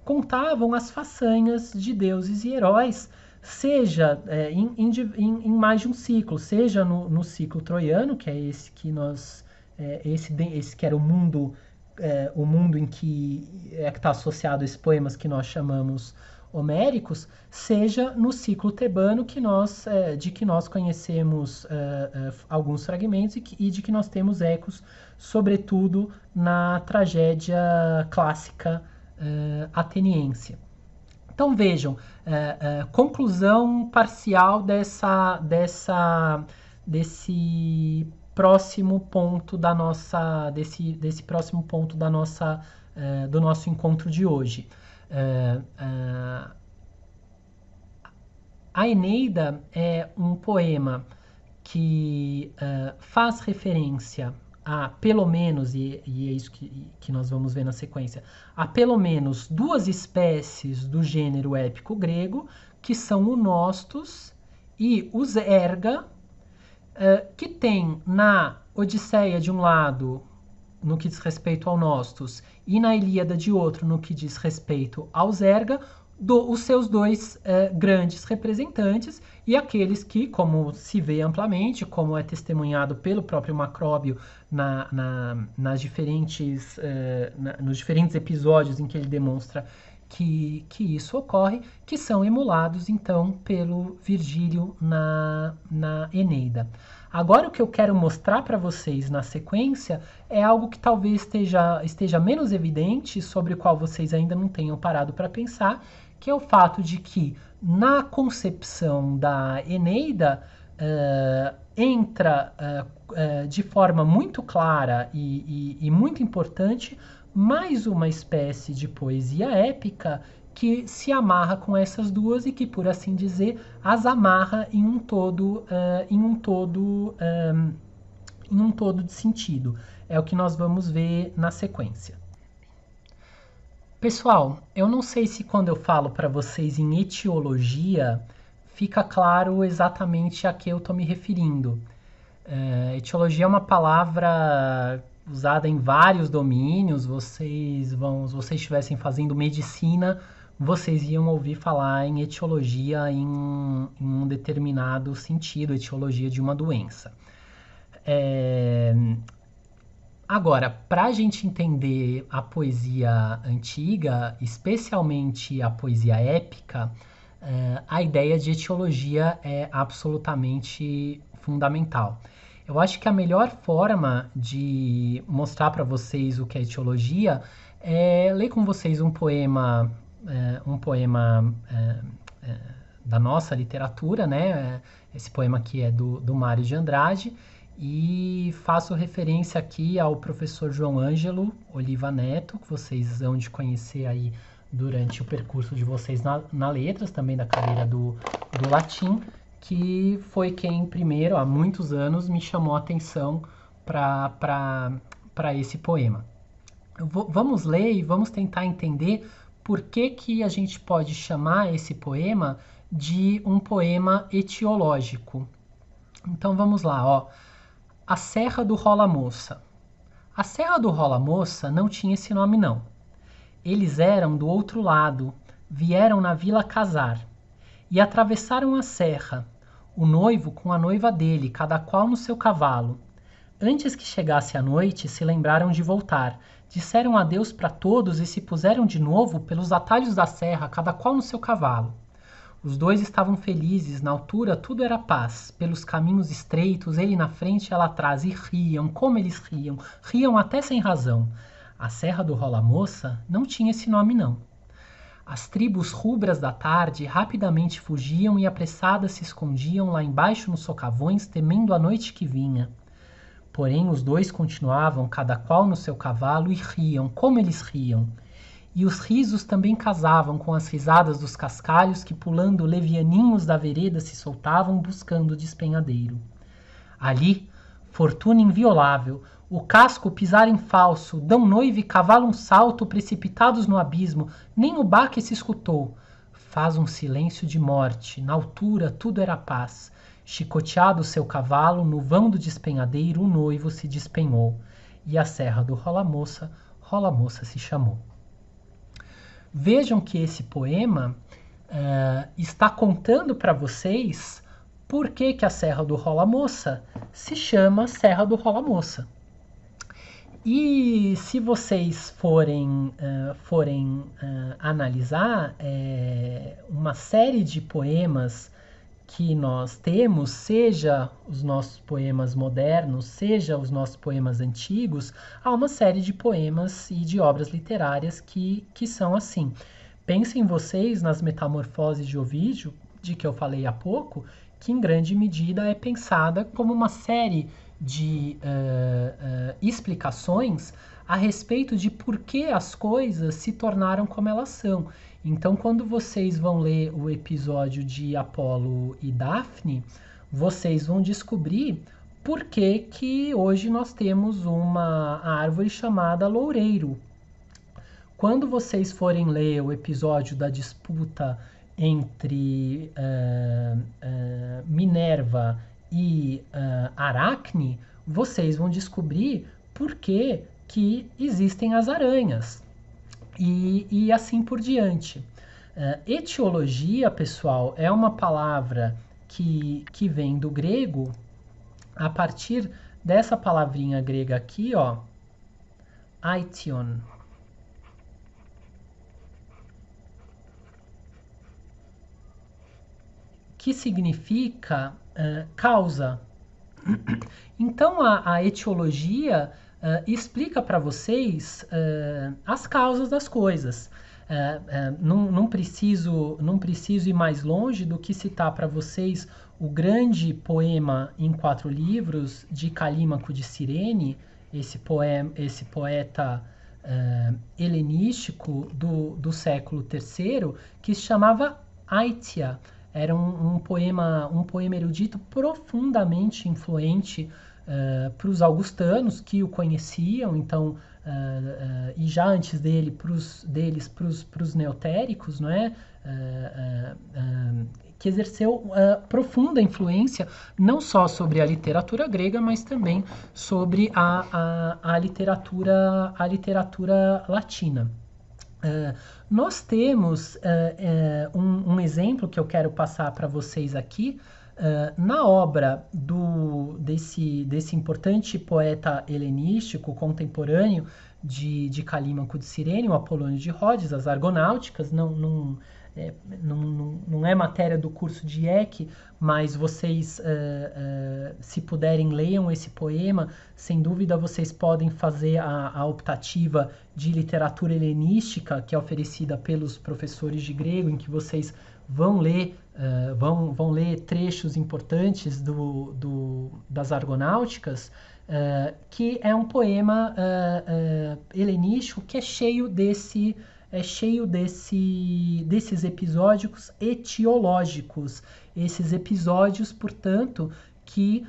contavam as façanhas de deuses e heróis, seja em mais de um ciclo, seja no ciclo troiano, que é esse que esse que era o mundo em que está associado a esses poemas que nós chamamos homéricos, seja no ciclo tebano de que nós conhecemos alguns fragmentos e de que nós temos ecos, sobretudo na tragédia clássica ateniense. Então vejam, conclusão parcial desse próximo ponto da nossa, desse próximo ponto da nossa, do nosso encontro de hoje. A Eneida é um poema que faz referência a pelo menos, e é isso que nós vamos ver na sequência, a pelo menos duas espécies do gênero épico grego, que são o Nostos e os Erga, que tem na Odisseia de um lado, no que diz respeito ao Nostos, e na Ilíada de outro, no que diz respeito aos Erga, os seus dois grandes representantes, e aqueles que, como se vê amplamente, como é testemunhado pelo próprio Macróbio nos diferentes episódios em que ele demonstra que isso ocorre, que são emulados então pelo Virgílio na Eneida. Agora o que eu quero mostrar para vocês na sequência é algo que talvez esteja menos evidente, sobre o qual vocês ainda não tenham parado para pensar, que é o fato de que na concepção da Eneida entra de forma muito clara e muito importante mais uma espécie de poesia épica que se amarra com essas duas e que, por assim dizer, as amarra em um todo de sentido. É o que nós vamos ver na sequência. Pessoal, eu não sei se quando eu falo para vocês em etiologia, fica claro exatamente a que eu estou me referindo. Etiologia é uma palavra usada em vários domínios. Se vocês estivessem fazendo medicina, vocês iam ouvir falar em etiologia em um determinado sentido, etiologia de uma doença. Agora, para a gente entender a poesia antiga, especialmente a poesia épica, a ideia de etiologia é absolutamente fundamental. Eu acho que a melhor forma de mostrar para vocês o que é etiologia é ler com vocês um poema da nossa literatura, né? Esse poema aqui é do Mário de Andrade, e faço referência aqui ao professor João Ângelo Oliva Neto, que vocês vão de conhecer aí durante o percurso de vocês na Letras, também da cadeira do latim, que foi quem primeiro, há muitos anos, me chamou a atenção para esse poema. Vamos ler e vamos tentar entender por que a gente pode chamar esse poema de um poema etiológico. Então vamos lá, ó. A Serra do Rola Moça. A Serra do Rola Moça não tinha esse nome, não. Eles eram do outro lado, vieram na vila casar. E atravessaram a serra, o noivo com a noiva dele, cada qual no seu cavalo. Antes que chegasse a noite, se lembraram de voltar. Disseram adeus para todos e se puseram de novo pelos atalhos da serra, cada qual no seu cavalo. Os dois estavam felizes, na altura tudo era paz. Pelos caminhos estreitos, ele na frente e ela atrás, e riam, como eles riam, riam até sem razão. A Serra do Rola Moça não tinha esse nome, não. As tribos rubras da tarde rapidamente fugiam e apressadas se escondiam lá embaixo nos socavões, temendo a noite que vinha. Porém, os dois continuavam, cada qual no seu cavalo, e riam, como eles riam. E os risos também casavam com as risadas dos cascalhos que, pulando levianinhos da vereda, se soltavam buscando o despenhadeiro. Ali, fortuna inviolável, o casco pisar em falso, dão noiva e cavalo um salto, precipitados no abismo, nem o baque se escutou. Faz um silêncio de morte, na altura tudo era paz. Chicoteado o seu cavalo, no vão do despenhadeiro, o noivo se despenhou. E a Serra do Rola Moça se chamou. Vejam que esse poema está contando para vocês por que a Serra do Rola Moça se chama Serra do Rola Moça. E se vocês forem analisar uma série de poemas que nós temos, seja os nossos poemas modernos, seja os nossos poemas antigos, há uma série de poemas e de obras literárias que são assim. Pensem vocês nas Metamorfoses de Ovídio, de que eu falei há pouco, que em grande medida é pensada como uma série de explicações a respeito de por que as coisas se tornaram como elas são. Então, quando vocês vão ler o episódio de Apolo e Daphne, vocês vão descobrir por que que hoje nós temos uma árvore chamada loureiro. Quando vocês forem ler o episódio da disputa entre Minerva e Aracne, vocês vão descobrir por que que existem as aranhas. E assim por diante. Etiologia, pessoal, é uma palavra que vem do grego a partir dessa palavrinha grega aqui, ó, aition. Que significa causa. Então, a etiologia explica para vocês as causas das coisas. Não preciso ir mais longe do que citar para vocês o grande poema em 4 livros de Calímaco de Cirene, esse poeta helenístico do século III, que se chamava Aitia. Era um poema erudito profundamente influente para os augustanos que o conheciam, então, e já antes deles para os neotéricos, não é? Que exerceu profunda influência não só sobre a literatura grega, mas também sobre a literatura latina. Nós temos um exemplo que eu quero passar para vocês aqui, na obra desse importante poeta helenístico contemporâneo de Calímaco de Cirene, o Apolônio de Rhodes, as Argonáuticas. Não é matéria do curso de EC, mas vocês, se puderem, leiam esse poema. Sem dúvida, vocês podem fazer a optativa de literatura helenística, que é oferecida pelos professores de grego, em que vocês vão ler trechos importantes das Argonáuticas, que é um poema helenístico que é cheio desses episódios etiológicos, esses episódios, portanto, que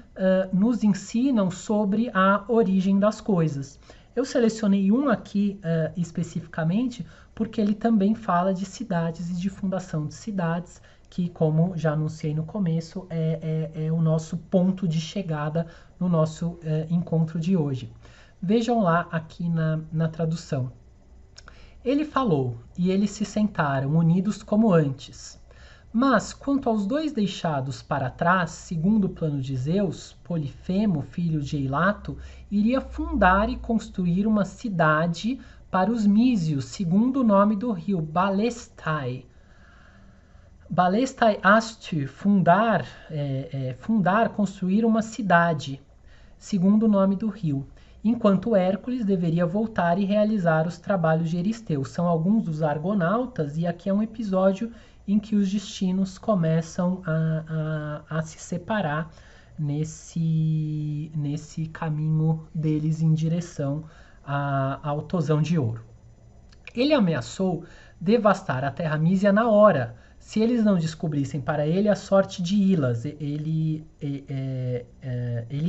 nos ensinam sobre a origem das coisas. Eu selecionei um aqui especificamente porque ele também fala de cidades e de fundação de cidades, que, como já anunciei no começo, é o nosso ponto de chegada no nosso encontro de hoje. Vejam lá aqui na tradução. Ele falou, e eles se sentaram unidos como antes. Mas, quanto aos 2 deixados para trás, segundo o plano de Zeus, Polifemo, filho de Eilato, iria fundar e construir uma cidade para os Mísios, segundo o nome do rio, Balestai. Balestai ast, fundar, construir uma cidade, segundo o nome do rio. Enquanto Hércules deveria voltar e realizar os trabalhos de Euristeu. São alguns dos argonautas, e aqui é um episódio em que os destinos começam a se separar nesse caminho deles em direção ao Tosão de Ouro. Ele ameaçou devastar a terra mísia na hora, se eles não descobrissem para ele a sorte de Ilas, ele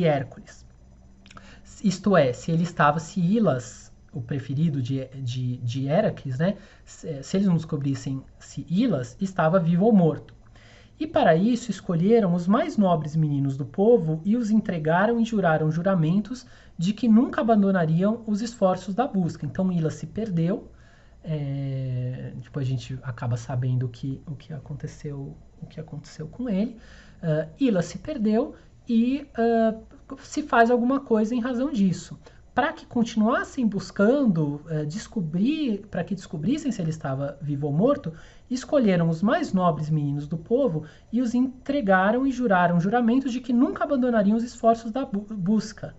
Hércules. Isto é, se Ilas, o preferido de Heracles, né? Se eles não descobrissem se Ilas estava vivo ou morto. E para isso escolheram os mais nobres meninos do povo e os entregaram e juraram juramentos de que nunca abandonariam os esforços da busca. Então Ilas se perdeu. Depois a gente acaba sabendo o que aconteceu com ele. Ilas se perdeu e se faz alguma coisa em razão disso. para que continuassem buscando para que descobrissem se ele estava vivo ou morto, escolheram os mais nobres meninos do povo e os entregaram e juraram juramentos de que nunca abandonariam os esforços da busca.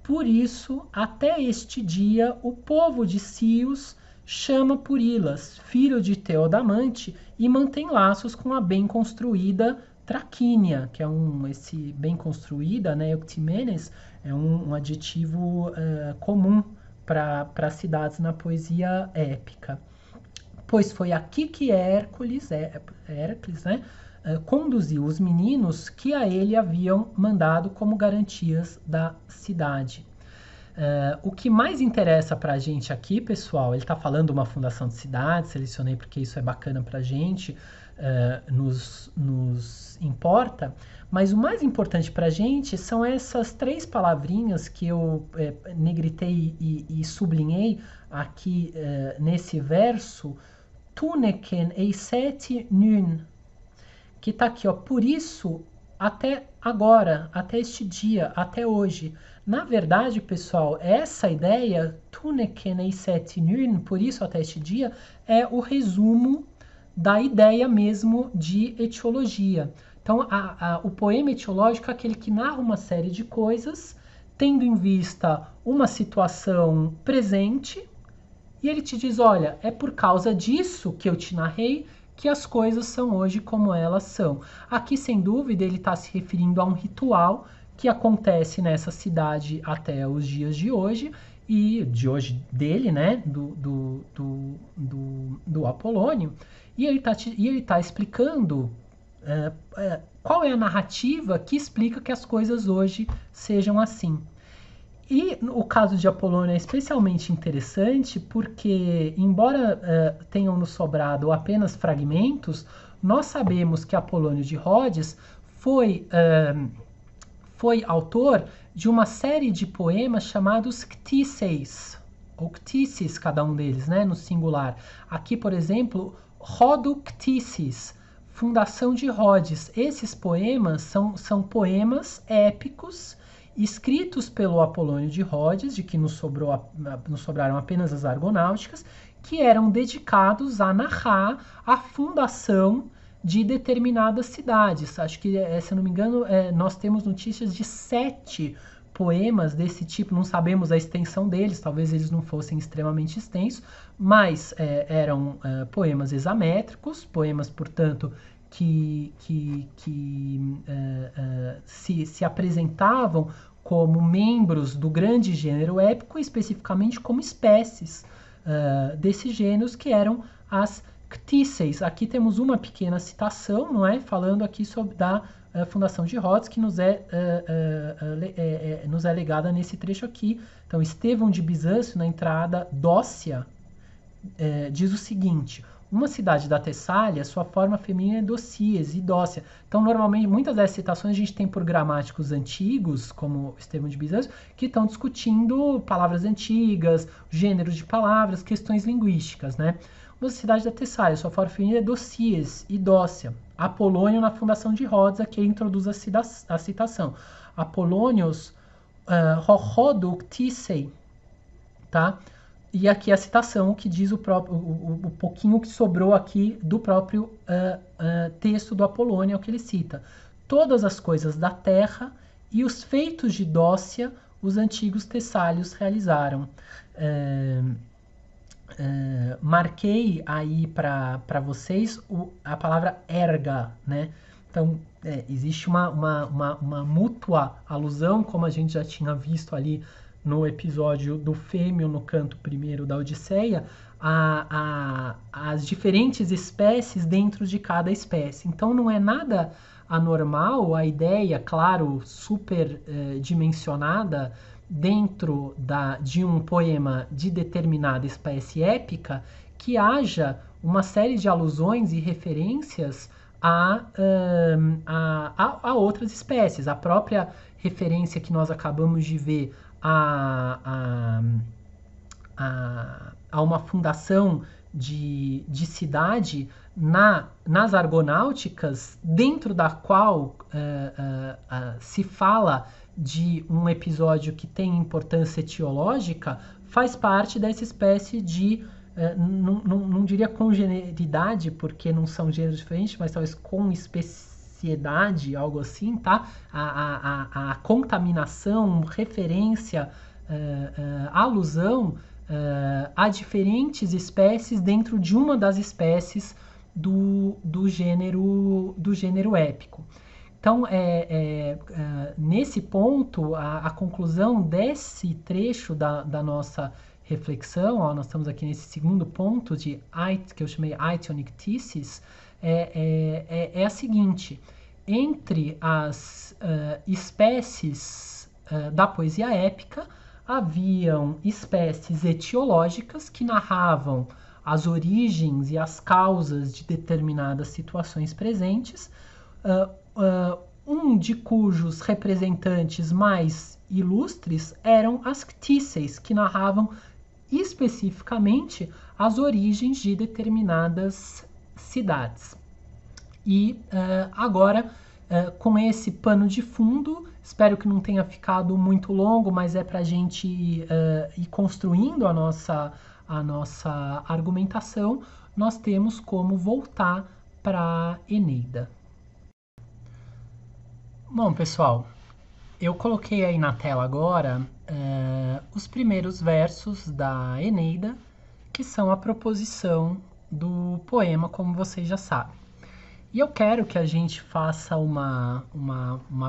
Por isso, até este dia, o povo de Cios chama por Ilas, filho de Teodamante, e mantém laços com a bem construída Traquínia, que é esse bem construída, né, Euctimenes, é um adjetivo comum para cidades na poesia épica. Pois foi aqui que Hércules, né, conduziu os meninos que a ele haviam mandado como garantias da cidade. O que mais interessa para a gente aqui, pessoal, ele está falando uma fundação de cidade, selecionei porque isso é bacana para a gente, nos importa, mas o mais importante para a gente são essas 3 palavrinhas que eu negritei e sublinhei aqui nesse verso, Tuneken eiseti nun, que está aqui, ó, por isso, até agora, até este dia, até hoje. Na verdade, pessoal, essa ideia, Tuneken eiseti nun, por isso até este dia, é o resumo da ideia mesmo de etiologia. Então, o poema etiológico é aquele que narra uma série de coisas, tendo em vista uma situação presente, e ele te diz, olha, é por causa disso que eu te narrei que as coisas são hoje como elas são. Aqui, sem dúvida, ele está se referindo a um ritual que acontece nessa cidade até os dias de hoje, e de hoje dele, né, do Apolônio, e ele tá explicando qual é a narrativa que explica que as coisas hoje sejam assim. E o caso de Apolônio é especialmente interessante porque, embora tenham nos sobrado apenas fragmentos, nós sabemos que Apolônio de Rhodes foi autor de uma série de poemas chamados ctíceis, ou ctíceis, cada um deles, né, no singular. Aqui, por exemplo, Rhodoctíceis, Fundação de Rhodes. Esses poemas são poemas épicos escritos pelo Apolônio de Rhodes, de que nos sobraram apenas as argonáuticas, que eram dedicados a narrar a fundação de determinadas cidades. Acho que, se eu não me engano, nós temos notícias de 7 poemas desse tipo, não sabemos a extensão deles, talvez eles não fossem extremamente extensos, mas eram poemas hexamétricos, poemas, portanto, que se apresentavam como membros do grande gênero épico, especificamente como espécies desses gêneros, que eram as ctíceis. Aqui temos uma pequena citação, não é? Falando aqui sobre da Fundação de Rhodes, que nos é legada nesse trecho aqui. Então, Estevão de Bizâncio, na entrada Dócia, diz o seguinte: uma cidade da Tessália, sua forma feminina é Docias e Dócia. Então, normalmente, muitas dessas citações a gente tem por gramáticos antigos, como Estevão de Bizâncio, que estão discutindo palavras antigas, gêneros de palavras, questões linguísticas, né? Uma cidade da Tessália, sua forma feminina é Docias e Dócia. Apolônio, na Fundação de Rhodes, aqui ele introduz a citação. Apolônios Rhodoctícei, tá? E aqui a citação que diz o pouquinho que sobrou aqui do próprio texto do Apolônio, é o que ele cita. Todas as coisas da terra e os feitos de Dócia os antigos tessálios realizaram. Marquei aí para vocês a palavra erga, né? Então, existe uma mútua alusão, como a gente já tinha visto ali no episódio do Fêmeo, no canto primeiro da Odisseia, as diferentes espécies dentro de cada espécie. Então, não é nada anormal a ideia, claro, super dimensionada dentro de um poema de determinada espécie épica, que haja uma série de alusões e referências a outras espécies. A própria referência que nós acabamos de ver a uma fundação de cidade nas Argonáuticas, dentro da qual se fala de um episódio que tem importância etiológica, faz parte dessa espécie de, não diria congeneridade, porque não são gêneros diferentes, mas talvez com especiedade, algo assim, tá? A contaminação, referência, alusão a diferentes espécies dentro de uma das espécies do gênero épico. Então, nesse ponto, a conclusão desse trecho da nossa reflexão, ó, nós estamos aqui nesse segundo ponto que eu chamei Aitionic Thesis, é a seguinte: entre as espécies da poesia épica, haviam espécies etiológicas que narravam as origens e as causas de determinadas situações presentes, de cujos representantes mais ilustres eram as ctíceis, que narravam especificamente as origens de determinadas cidades. E agora, com esse pano de fundo, espero que não tenha ficado muito longo, mas é para a gente ir construindo a nossa argumentação. Nós temos como voltar para Eneida. Bom, pessoal, eu coloquei aí na tela agora os primeiros versos da Eneida, que são a proposição do poema, como vocês já sabem. E eu quero que a gente faça uma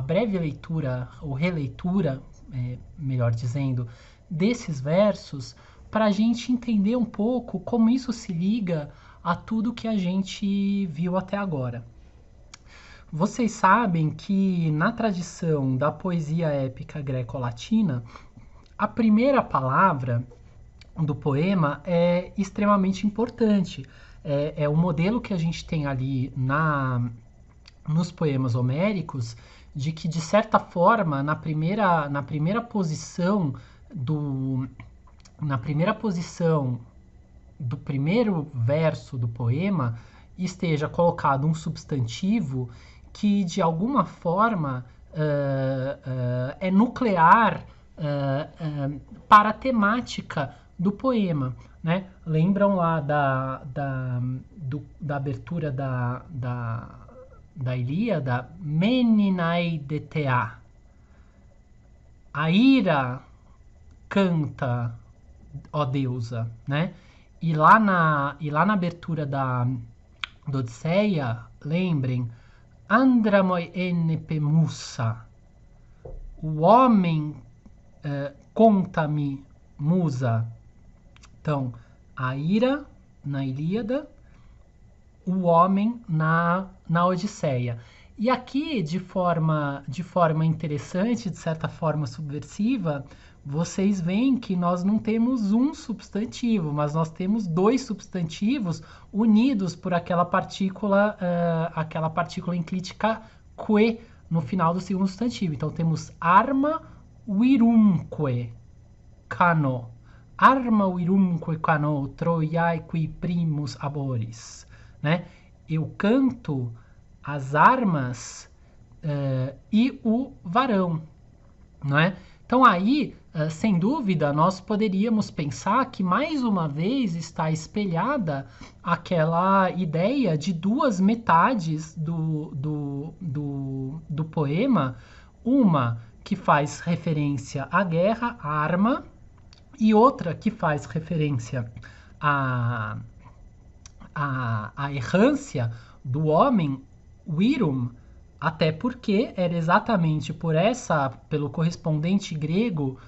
breve leitura, ou releitura, melhor dizendo, desses versos, para a gente entender um pouco como isso se liga a tudo que a gente viu até agora. Vocês sabem que na tradição da poesia épica greco-latina, a primeira palavra do poema é extremamente importante. É o modelo que a gente tem ali nos poemas homéricos, de que, de certa forma, na primeira posição do primeiro verso do poema esteja colocado um substantivo que, de alguma forma, é nuclear para a temática do poema, né? Lembram lá da abertura da Ilíada? Meninai detea. A ira canta, ó deusa, né? E lá na abertura da Odisseia, lembrem, Andramoi enepemusa, o homem conta-me musa. Então, a ira na Ilíada, o homem na Odisseia. E aqui, de forma interessante, de certa forma subversiva, vocês veem que nós não temos um substantivo, mas nós temos dois substantivos unidos por aquela partícula enclítica que no final do segundo substantivo. Então temos arma virumque cano. Arma virumque cano troiae qui primus aboris. Né? Eu canto as armas e o varão. Não é? Então aí, sem dúvida, nós poderíamos pensar que mais uma vez está espelhada aquela ideia de duas metades do poema, uma que faz referência à guerra, à arma, e outra que faz referência à errância do homem, virum, até porque era exatamente pelo correspondente grego,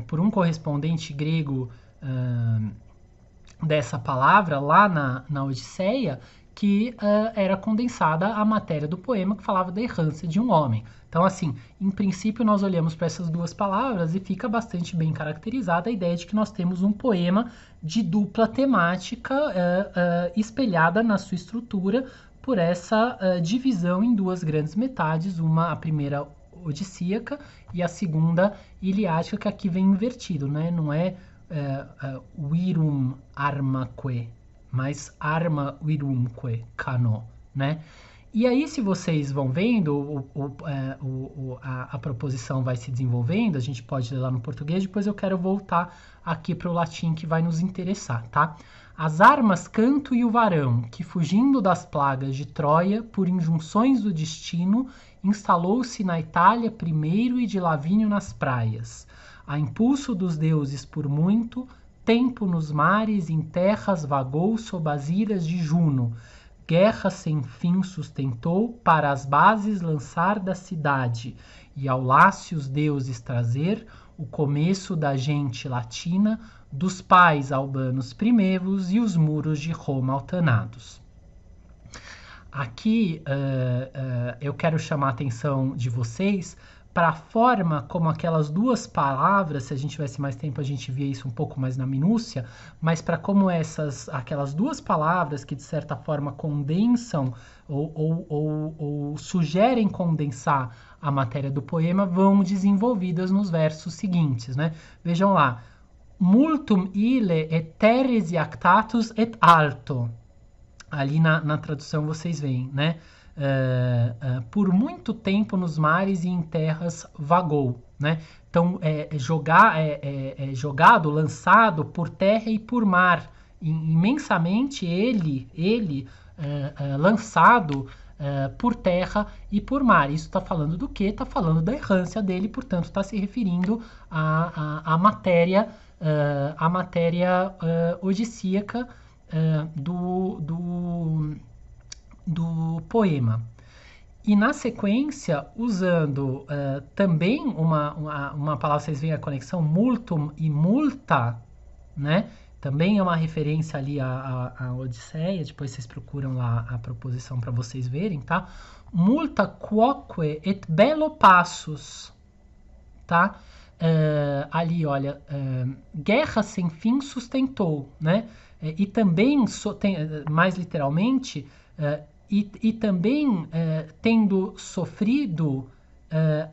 por um correspondente grego dessa palavra lá na Odisseia, que era condensada a matéria do poema que falava da errância de um homem. Então, assim, em princípio, nós olhamos para essas duas palavras e fica bastante bem caracterizada a ideia de que nós temos um poema de dupla temática espelhada na sua estrutura por essa divisão em duas grandes metades, a primeira odissíaca e a segunda iliática, que aqui vem invertido, né? Não é virum armaque, mas arma virumque cano, né? E aí, se vocês vão vendo, a proposição vai se desenvolvendo, a gente pode ler lá no português, depois eu quero voltar aqui para o latim que vai nos interessar, tá? As armas Canto e o varão, que fugindo das plagas de Troia, por injunções do destino, instalou-se na Itália primeiro e de Lavínio nas praias. A impulso dos deuses por muito tempo nos mares em terras vagou sob as iras de Juno. Guerra sem fim sustentou para as bases lançar da cidade e ao Lácios deuses trazer o começo da gente latina, dos pais albanos primevos e os muros de Roma altanados. Aqui eu quero chamar a atenção de vocês para a forma como aquelas duas palavras, se a gente tivesse mais tempo a gente via isso um pouco mais na minúcia, mas para como aquelas duas palavras que de certa forma condensam ou sugerem condensar a matéria do poema vão desenvolvidas nos versos seguintes, né? Vejam lá, multum ille et terris iactatus et alto. Ali na tradução vocês veem, né? Por muito tempo nos mares e em terras vagou, né? Então, jogado, lançado por terra e por mar. Imensamente ele lançado por terra e por mar. Isso está falando do quê? Está falando da errância dele, portanto, está se referindo à matéria, odissíaca do poema. E na sequência, usando também uma palavra, vocês veem a conexão, multum e multa, né? Também é uma referência ali à Odisseia, depois vocês procuram lá a proposição para vocês verem, tá? Multa quoque et bello passus, tá? Ali, olha, guerra sem fim sustentou, né? E também, mais literalmente, e também tendo sofrido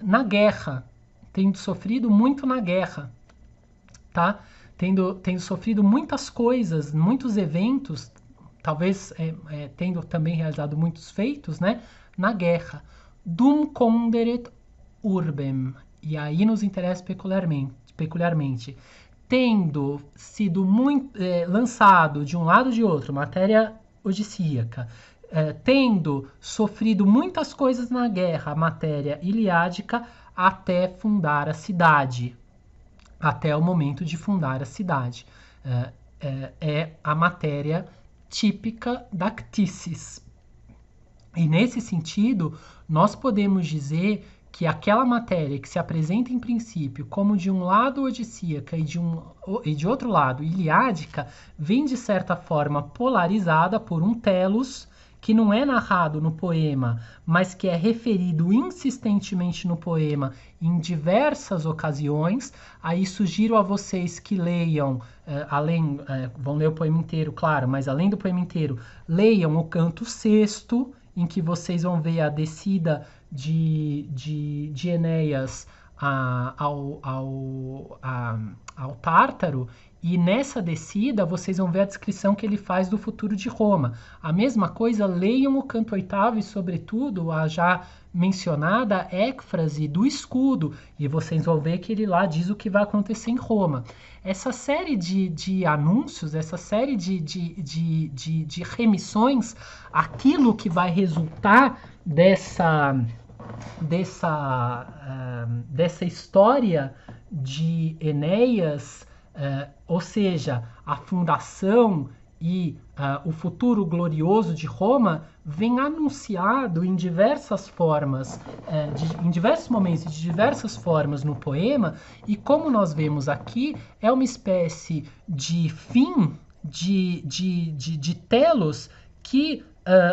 na guerra, tendo sofrido muito na guerra, tá? Tendo sofrido muitas coisas, muitos eventos, talvez tendo também realizado muitos feitos, né? Na guerra. Dum conderet urbem. E aí nos interessa peculiarmente. Tendo sido lançado de um lado ou de outro, matéria odissíaca, tendo sofrido muitas coisas na guerra, matéria iliádica, até fundar a cidade, até o momento de fundar a cidade. É a matéria típica da ctisis. E nesse sentido, nós podemos dizer que aquela matéria que se apresenta em princípio como de um lado odissíaca e de outro lado iliádica, vem de certa forma polarizada por um telos que não é narrado no poema, mas que é referido insistentemente no poema em diversas ocasiões. Aí sugiro a vocês que leiam, vão ler o poema inteiro, claro, mas além do poema inteiro, leiam o canto sexto, em que vocês vão ver a descida de Enéas ao Tártaro, e nessa descida vocês vão ver a descrição que ele faz do futuro de Roma. A mesma coisa, leiam o canto oitavo e, sobretudo, a já mencionada écfrase do escudo, e vocês vão ver que ele lá diz o que vai acontecer em Roma. Essa série de anúncios, essa série de remissões, aquilo que vai resultar dessa história de Enéas, ou seja, a fundação e o futuro glorioso de Roma, vem anunciado em diversas formas, em diversos momentos e de diversas formas no poema, e como nós vemos aqui, é uma espécie de fim, de telos que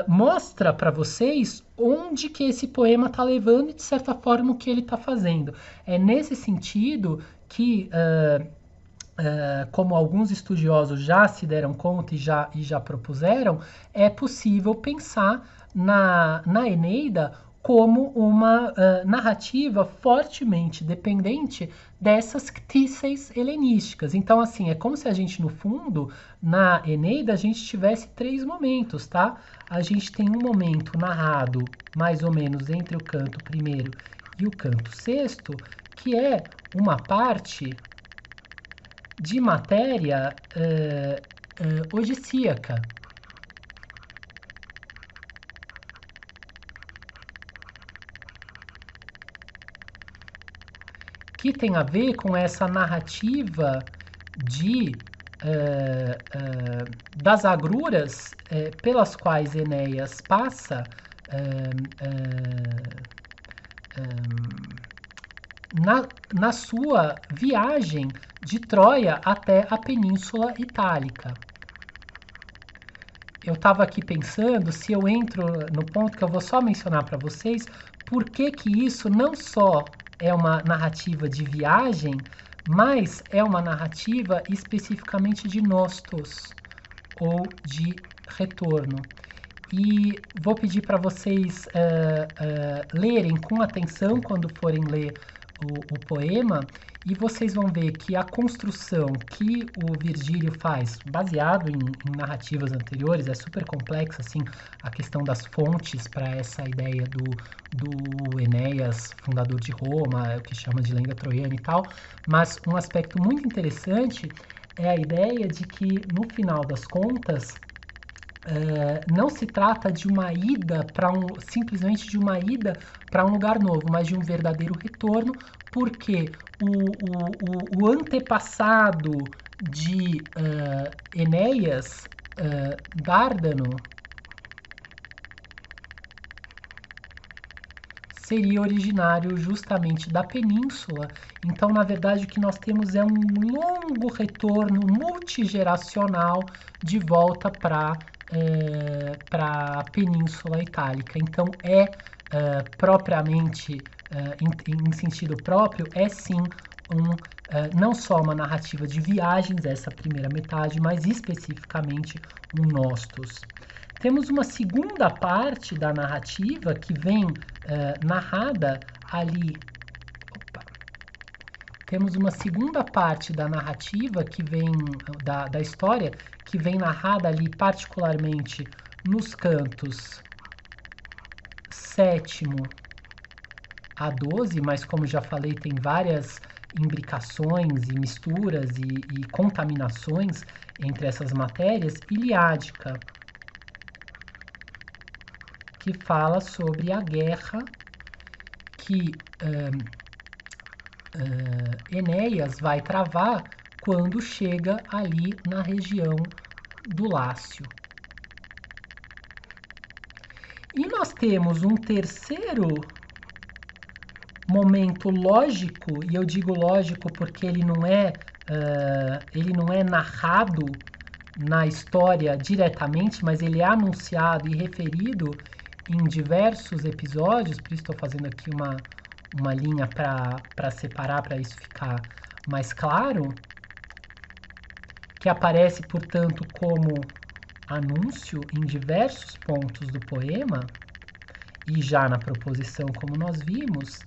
mostra para vocês onde que esse poema está levando e, de certa forma, o que ele está fazendo. É nesse sentido que, como alguns estudiosos já se deram conta e já propuseram, é possível pensar na Eneida como uma narrativa fortemente dependente dessas ctíceis helenísticas. Então, assim, é como se a gente, no fundo, na Eneida, a gente tivesse 3 momentos, tá? A gente tem um momento narrado, mais ou menos, entre o canto primeiro e o canto sexto, que é uma parte de matéria odissíaca. Que tem a ver com essa narrativa das agruras pelas quais Enéas passa na sua viagem de Troia até a Península Itálica. Eu estava aqui pensando, se eu entro no ponto que eu vou só mencionar para vocês, por que isso não só é uma narrativa de viagem, mas é uma narrativa especificamente de nostos, ou de retorno. E vou pedir para vocês lerem com atenção quando forem ler o poema, e vocês vão ver que a construção que o Virgílio faz, baseado em narrativas anteriores, é super complexa, assim, a questão das fontes para essa ideia do Enéas, fundador de Roma, o que chama de lenda troiana e tal, mas um aspecto muito interessante é a ideia de que, no final das contas, não se trata de uma ida simplesmente de uma ida para um lugar novo, mas de um verdadeiro retorno, porque o antepassado de Enéas, Dárdano, seria originário justamente da península. Então, na verdade, o que nós temos é um longo retorno multigeracional de volta para a Península Itálica. Então, propriamente, em sentido próprio, é sim não só uma narrativa de viagens, essa primeira metade, mas especificamente um nostos. Temos uma segunda parte da narrativa que vem narrada ali. Temos uma segunda parte da narrativa que vem da história que vem narrada ali particularmente nos cantos 7º a 12, mas como já falei, tem várias imbricações e misturas e contaminações entre essas matérias. Iliádica, que fala sobre a guerra que Enéas vai travar quando chega ali na região do Lácio. E nós temos um terceiro momento lógico, e eu digo lógico porque ele não é narrado na história diretamente, mas ele é anunciado e referido em diversos episódios, por isso estou fazendo aqui uma linha para separar, para isso ficar mais claro, que aparece, portanto, como anúncio em diversos pontos do poema, e já na proposição, como nós vimos,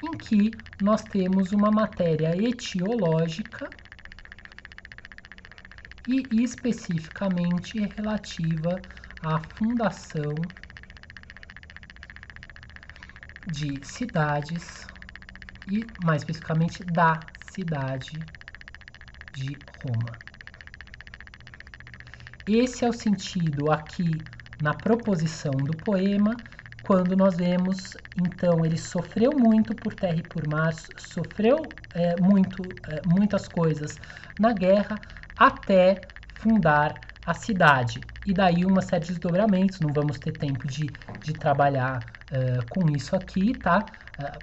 em que nós temos uma matéria etiológica e especificamente relativa à fundação de cidades e, mais especificamente, da cidade de Roma. Esse é o sentido aqui na proposição do poema, quando nós vemos, então, ele sofreu muito por terra e por mar, sofreu muitas coisas na guerra, até fundar a cidade. E daí uma série de desdobramentos, não vamos ter tempo de trabalhar com isso aqui, tá?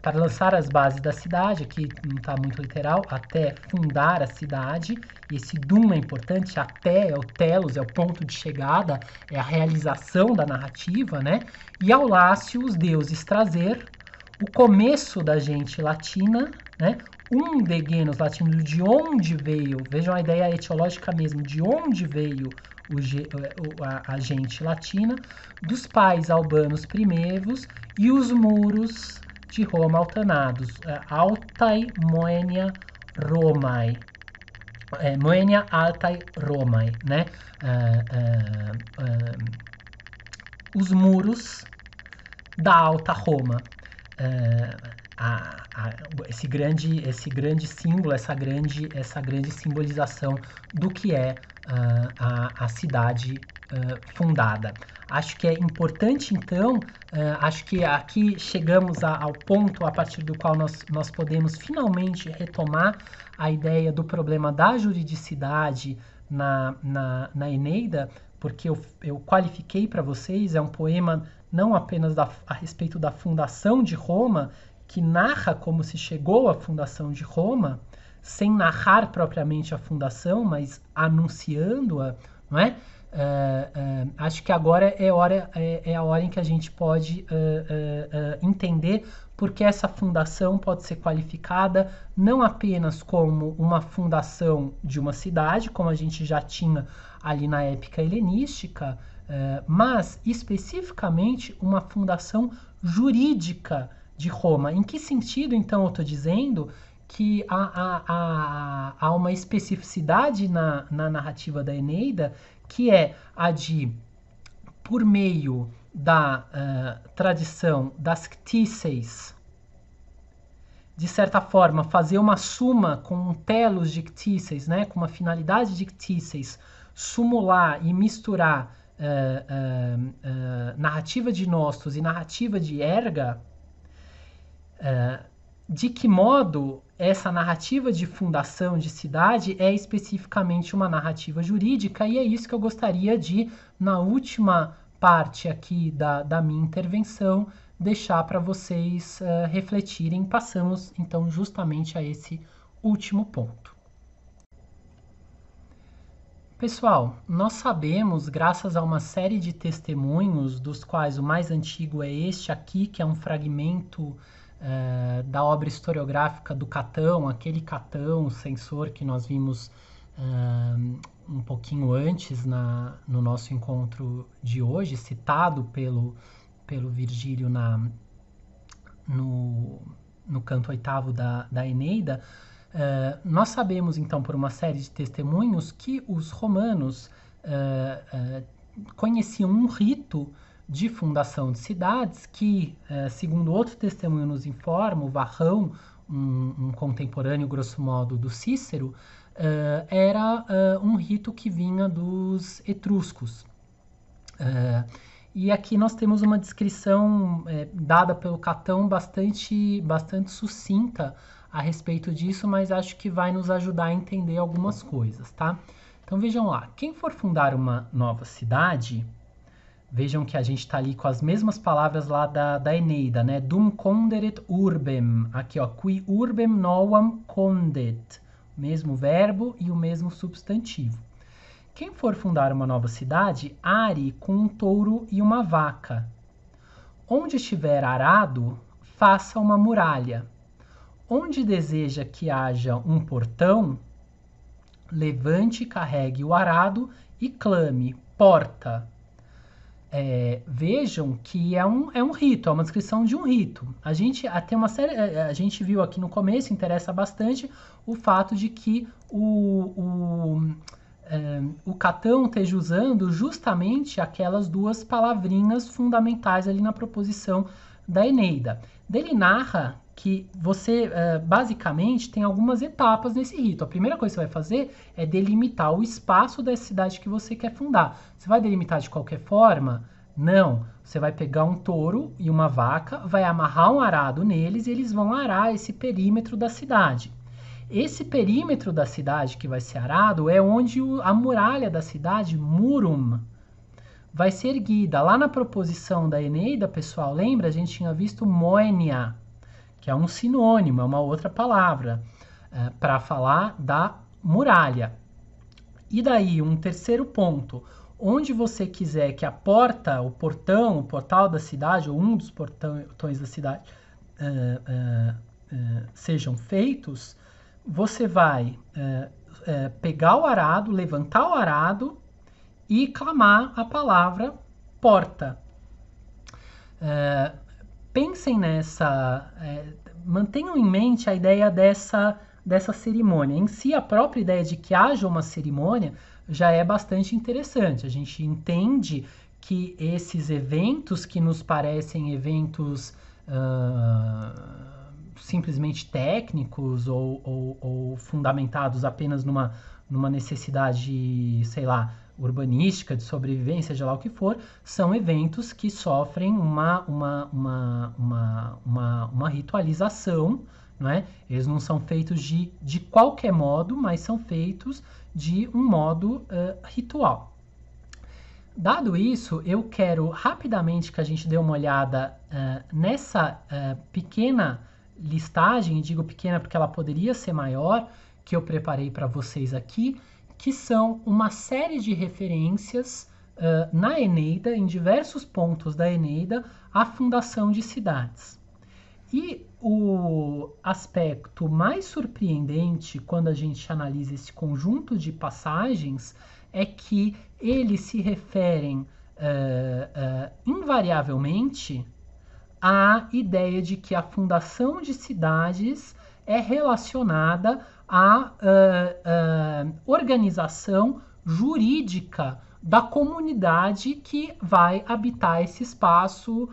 Para lançar as bases da cidade, aqui não está muito literal, até fundar a cidade, e esse dum é importante, até é o telos, é o ponto de chegada, é a realização da narrativa, né? E ao Lácio, os deuses trazer, o começo da gente latina, né? genos, latino, de onde veio, vejam a ideia etiológica mesmo, de onde veio a gente latina, dos pais albanos primevos e os muros de Roma altanados, Altae Moenia Romae, Moenia Altae Romae, né? Os muros da Alta Roma. Esse grande símbolo, essa grande simbolização do que é a cidade fundada. Acho que é importante, então, acho que aqui chegamos ao ponto a partir do qual nós podemos finalmente retomar a ideia do problema da juridicidade na Eneida, porque eu qualifiquei para vocês, é um poema não apenas a respeito da fundação de Roma, que narra como se chegou à fundação de Roma, sem narrar propriamente a fundação, mas anunciando-a, não é? Acho que agora é a hora em que a gente pode entender porque essa fundação pode ser qualificada não apenas como uma fundação de uma cidade, como a gente já tinha ali na época helenística, mas especificamente uma fundação jurídica de Roma. Em que sentido, então, eu estou dizendo que há uma especificidade na narrativa da Eneida, que é a de, por meio da tradição das ctíceis, de certa forma, fazer uma suma com um telos de ctíceis, né, com uma finalidade de ctíceis, sumular e misturar narrativa de Nostos e narrativa de Erga, de que modo essa narrativa de fundação de cidade é especificamente uma narrativa jurídica, e é isso que eu gostaria de, na última parte aqui da minha intervenção, deixar para vocês refletirem. Passamos, então, justamente a esse último ponto. Pessoal, nós sabemos, graças a uma série de testemunhos, dos quais o mais antigo é este aqui, que é um fragmento da obra historiográfica do Catão, aquele Catão, censor que nós vimos um pouquinho antes no nosso encontro de hoje, citado pelo Virgílio no canto oitavo da Eneida. Nós sabemos, então, por uma série de testemunhos, que os romanos conheciam um rito de fundação de cidades que, segundo outro testemunho nos informa, o Varrão, um contemporâneo, grosso modo, do Cícero, era um rito que vinha dos etruscos. E aqui nós temos uma descrição dada pelo Catão bastante sucinta a respeito disso, mas acho que vai nos ajudar a entender algumas coisas, tá? Então vejam lá, quem for fundar uma nova cidade, vejam que a gente está ali com as mesmas palavras lá da Eneida, né? Dum conderet urbem, aqui ó, qui urbem novam condet, mesmo verbo e o mesmo substantivo. Quem for fundar uma nova cidade, are com um touro e uma vaca. Onde estiver arado, faça uma muralha. Onde deseja que haja um portão, levante, carregue o arado e clame, porta. Vejam que é um rito, é uma descrição de um rito. A gente viu aqui no começo, interessa bastante o fato de que o Catão esteja usando justamente aquelas duas palavrinhas fundamentais ali na proposição da Eneida. Ele narra que você, basicamente, tem algumas etapas nesse rito. A primeira coisa que você vai fazer é delimitar o espaço da cidade que você quer fundar. Você vai delimitar de qualquer forma? Não. Você vai pegar um touro e uma vaca, vai amarrar um arado neles e eles vão arar esse perímetro da cidade. Esse perímetro da cidade que vai ser arado é onde a muralha da cidade, murum, vai ser erguida. Lá na proposição da Eneida, pessoal, lembra? A gente tinha visto moenia, que é um sinônimo, é uma outra palavra, para falar da muralha. E daí, um terceiro ponto, onde você quiser que a porta, o portão, o portal da cidade, ou um dos portões da cidade, sejam feitos, você vai pegar o arado, levantar o arado e clamar a palavra porta. Pensem nessa, mantenham em mente a ideia dessa cerimônia. Em si, a própria ideia de que haja uma cerimônia já é bastante interessante. A gente entende que esses eventos que nos parecem eventos simplesmente técnicos ou fundamentados apenas numa necessidade, sei lá, urbanística, de sobrevivência, de lá o que for, são eventos que sofrem uma ritualização, não é? Eles não são feitos de qualquer modo, mas são feitos de um modo ritual. Dado isso, eu quero rapidamente que a gente dê uma olhada nessa pequena listagem, digo pequena porque ela poderia ser maior, que eu preparei para vocês aqui, que são uma série de referências na Eneida, em diversos pontos da Eneida, à fundação de cidades. E o aspecto mais surpreendente quando a gente analisa esse conjunto de passagens é que eles se referem invariavelmente à ideia de que a fundação de cidades é relacionada à organização jurídica da comunidade que vai habitar esse espaço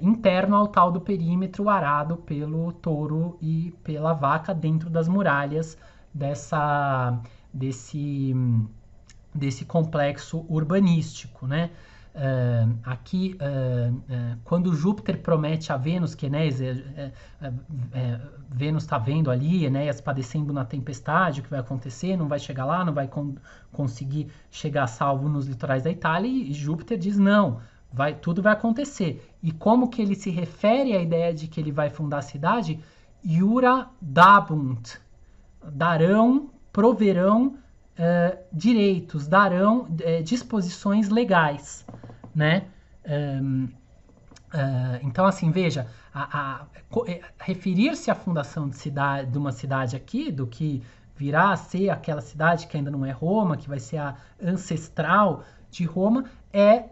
interno ao tal do perímetro arado pelo touro e pela vaca dentro das muralhas desse complexo urbanístico, né? Aqui, quando Júpiter promete a Vênus, que Enéas, Vênus está vendo ali, Enéas padecendo na tempestade, o que vai acontecer, não vai chegar lá, não vai conseguir chegar salvo nos litorais da Itália, e Júpiter diz não, tudo vai acontecer. E como que ele se refere à ideia de que ele vai fundar a cidade? Iura dabunt, darão, proverão direitos, darão disposições legais, né? Então, assim, veja, referir-se à fundação de uma cidade aqui, do que virá a ser aquela cidade que ainda não é Roma, que vai ser a ancestral de Roma, é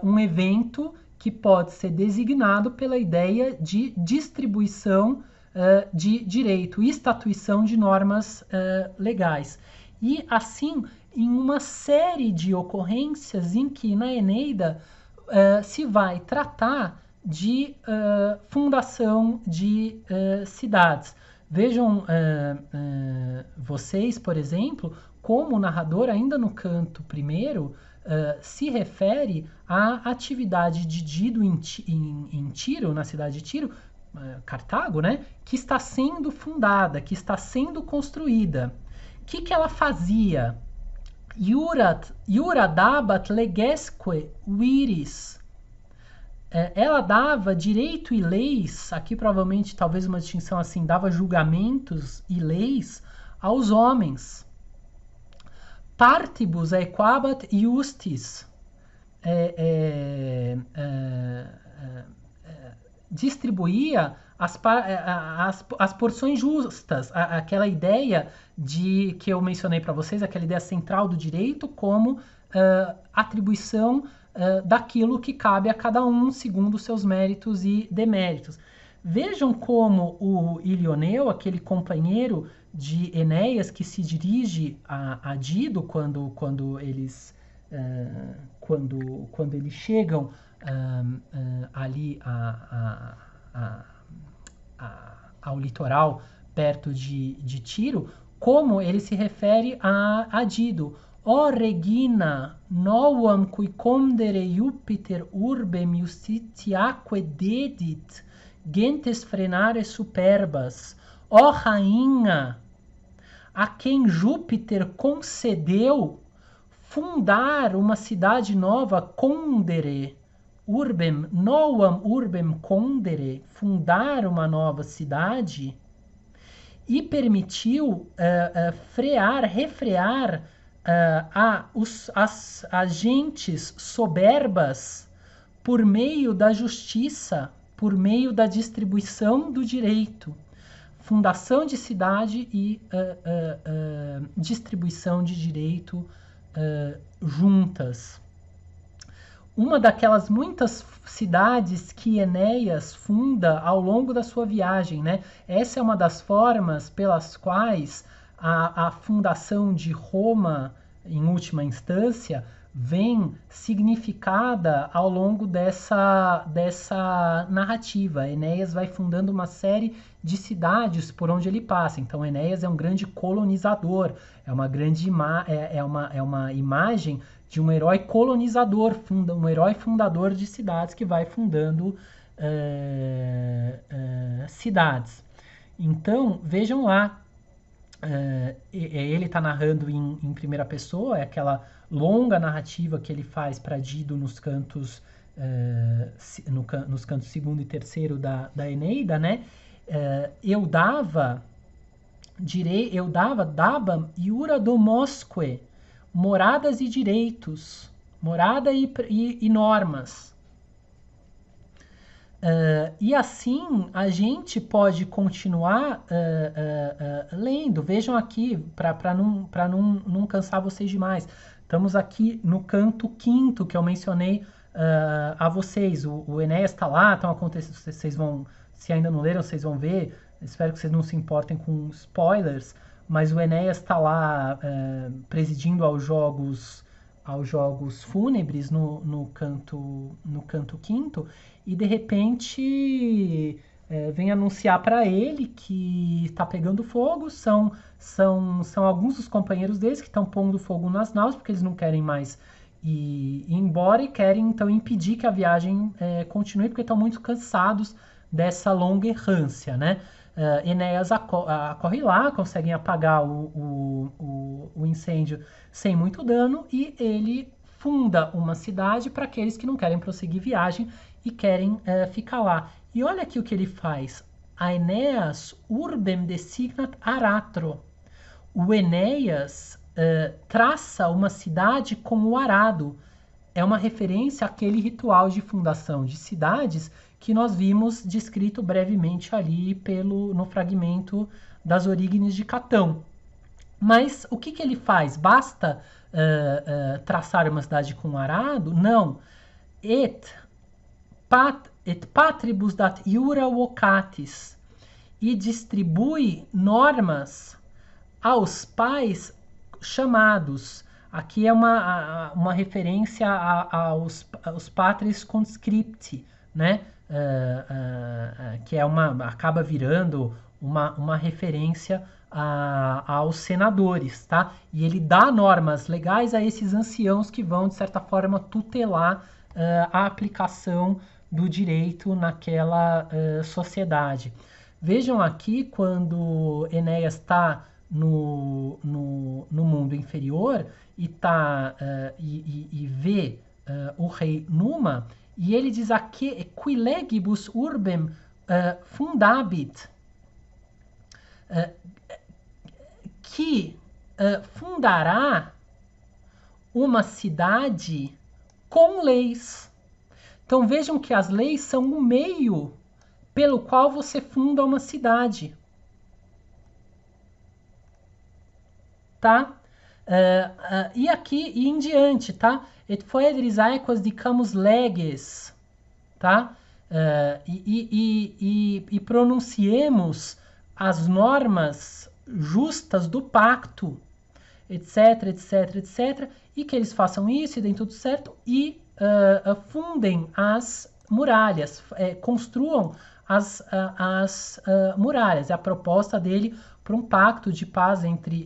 um evento que pode ser designado pela ideia de distribuição de direito, estatuição de normas legais. E assim, em uma série de ocorrências em que na Eneida se vai tratar de fundação de cidades. Vejam vocês, por exemplo, como o narrador, ainda no canto primeiro, se refere à atividade de Dido em Tiro, na cidade de Tiro, Cartago, né, que está sendo fundada, que está sendo construída. O que ela fazia? Iura dabat legesque viris. Ela dava direito e leis, aqui provavelmente talvez uma distinção assim, dava julgamentos e leis aos homens. Partibus aequabat iustis. Distribuía as porções justas, aquela ideia de que eu mencionei para vocês, aquela ideia central do direito como atribuição daquilo que cabe a cada um segundo os seus méritos e deméritos. Vejam como o Ilioneu, aquele companheiro de Enéas que se dirige a Dido quando eles chegam ali ao litoral perto de Tiro, como ele se refere a Dido. O regina novam qui condere Jupiter urbem justitiaque dedit gentes frenare superbas. Ó rainha, a quem Júpiter concedeu fundar uma cidade nova, condere, urbem, novam urbem condere, fundar uma nova cidade, e permitiu refrear as gentes soberbas por meio da justiça, por meio da distribuição do direito, fundação de cidade e distribuição de direito juntas. Uma daquelas muitas cidades que Enéas funda ao longo da sua viagem, né? Essa é uma das formas pelas quais a fundação de Roma, em última instância, vem significada ao longo dessa narrativa. Enéas vai fundando uma série de cidades por onde ele passa. Então, Enéas é um grande colonizador, é uma grande uma imagem de um herói colonizador, um herói fundador de cidades que vai fundando cidades. Então, vejam lá, ele está narrando em primeira pessoa, é aquela longa narrativa que ele faz para Dido nos cantos nos cantos segundo e terceiro da Eneida, né? Eu dava dabam iura domosque, moradas e direitos, morada e normas. E assim a gente pode continuar lendo. Vejam aqui, para não cansar vocês demais. Estamos aqui no canto quinto que eu mencionei a vocês. O Enéas está lá, estão acontecendo. Vocês vão, se ainda não leram, vocês vão ver. Espero que vocês não se importem com spoilers. Mas o Enéas está lá presidindo aos jogos fúnebres no canto quinto, e de repente vem anunciar para ele que está pegando fogo. São alguns dos companheiros deles que estão pondo fogo nas naus, porque eles não querem mais ir embora e querem então impedir que a viagem continue, porque estão muito cansados dessa longa errância, né? Enéas corre lá, conseguem apagar o incêndio sem muito dano, e ele funda uma cidade para aqueles que não querem prosseguir viagem e querem ficar lá. E olha aqui o que ele faz. Aeneas urbem designat aratro. O Enéas traça uma cidade com o arado. É uma referência àquele ritual de fundação de cidades que nós vimos descrito brevemente ali no fragmento das Orígenes de Catão. Mas o que ele faz? Basta traçar uma cidade com arado? Não. Et patribus dat iura vocatis. E distribui normas aos pais chamados. Aqui é uma referência aos patres conscripti, né? Que acaba virando uma referência aos senadores, tá? E ele dá normas legais a esses anciãos que vão, de certa forma, tutelar a aplicação do direito naquela sociedade. Vejam aqui, quando Enéas está no mundo inferior e vê o rei Numa, e ele diz aqui, qui legibus urbem fundabit, que fundará uma cidade com leis. Então vejam que as leis são o meio pelo qual você funda uma cidade. Tá? E aqui e em diante, tá? Et foedris aequas dicamus leges, tá? E pronunciemos as normas justas do pacto, etc, etc, etc, e que eles façam isso e deem tudo certo, e fundem as muralhas, construam as muralhas. É a proposta dele para um pacto de paz entre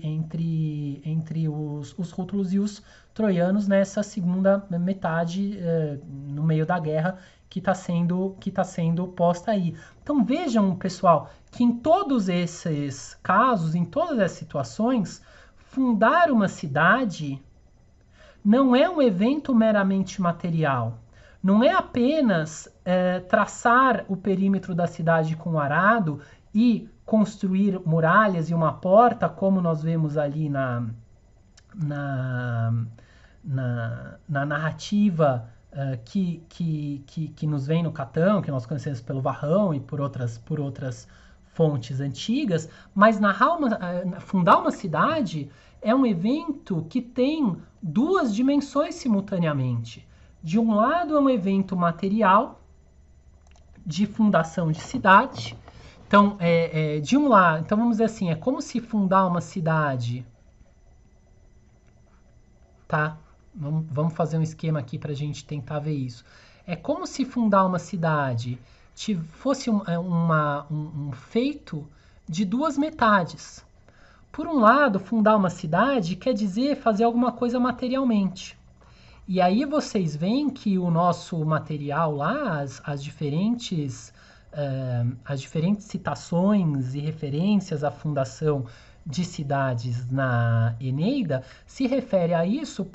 os rútulos e os troianos nessa segunda metade, no meio da guerra, que está sendo posta aí. Então vejam, pessoal, que em todos esses casos, em todas as situações, fundar uma cidade não é um evento meramente material. Não é apenas traçar o perímetro da cidade com arado e construir muralhas e uma porta, como nós vemos ali na narrativa que nos vem no Catão, que nós conhecemos pelo Varrão e por outras fontes antigas, mas fundar uma cidade é um evento que tem duas dimensões simultaneamente. De um lado é um evento material de fundação de cidade. Então, de um lado, então vamos dizer assim, é como se fundar uma cidade, tá? Vamos fazer um esquema aqui para a gente tentar ver isso. É como se fundar uma cidade fosse um feito de duas metades. Por um lado, fundar uma cidade quer dizer fazer alguma coisa materialmente. E aí vocês veem que o nosso material lá, as diferentes citações e referências à fundação de cidades na Eneida se refere a isso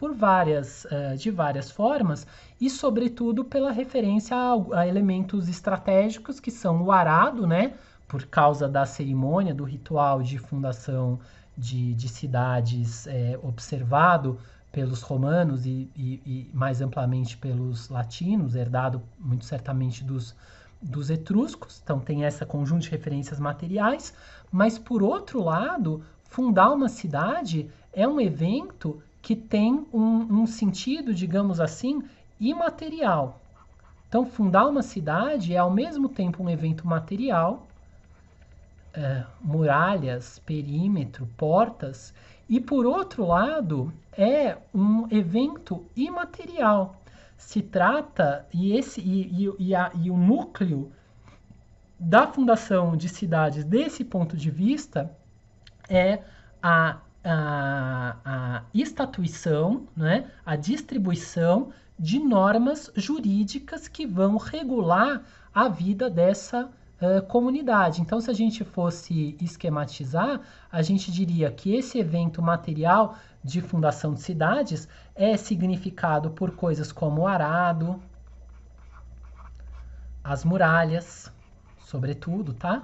de várias formas e, sobretudo, pela referência a elementos estratégicos que são o arado, né, por causa da cerimônia, do ritual de fundação de cidades observado pelos romanos e mais amplamente pelos latinos, herdado muito certamente dos etruscos. Então tem esse conjunto de referências materiais, mas por outro lado, fundar uma cidade é um evento que tem um sentido, digamos assim, imaterial. Então fundar uma cidade é ao mesmo tempo um evento material, muralhas, perímetro, portas, e por outro lado é um evento imaterial. Se trata, e o núcleo da fundação de cidades desse ponto de vista é a estatuição, né, a distribuição de normas jurídicas que vão regular a vida dessa comunidade. Então, se a gente fosse esquematizar, a gente diria que esse evento material de fundação de cidades é significado por coisas como o arado, as muralhas, sobretudo, tá?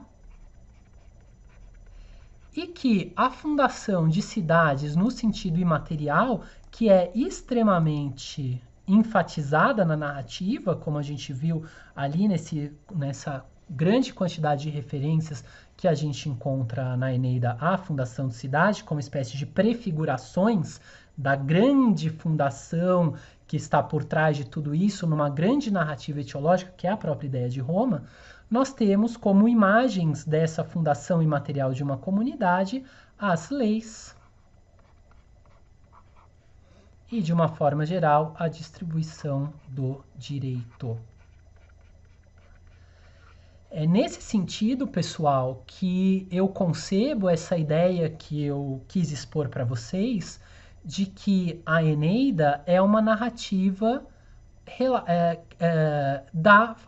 E que a fundação de cidades no sentido imaterial, que é extremamente enfatizada na narrativa, como a gente viu ali nessa grande quantidade de referências que a gente encontra na Eneida à fundação de cidade, como espécie de prefigurações da grande fundação que está por trás de tudo isso, numa grande narrativa etiológica, que é a própria ideia de Roma, nós temos como imagens dessa fundação imaterial de uma comunidade as leis e, de uma forma geral, a distribuição do direito. É nesse sentido, pessoal, que eu concebo essa ideia que eu quis expor para vocês, de que a Eneida é uma narrativa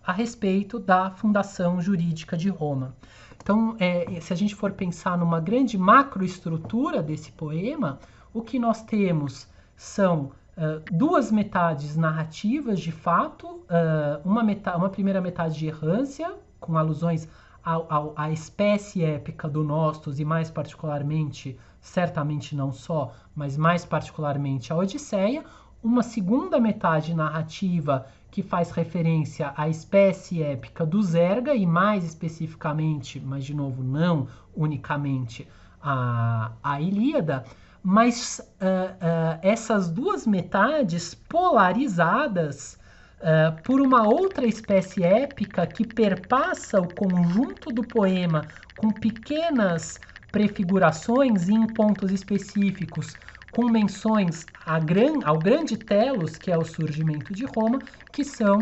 a respeito da fundação jurídica de Roma. Então, se a gente for pensar numa grande macroestrutura desse poema, o que nós temos são duas metades narrativas, de fato, uma primeira metade de errância, com alusões à espécie épica do Nostos e mais particularmente, certamente não só, mas mais particularmente a Odisseia, uma segunda metade narrativa que faz referência à espécie épica dos Erga e mais especificamente, mas de novo não unicamente, a Ilíada, mas essas duas metades polarizadas por uma outra espécie épica que perpassa o conjunto do poema com pequenas prefigurações em pontos específicos, com menções ao grande telos, que é o surgimento de Roma, que são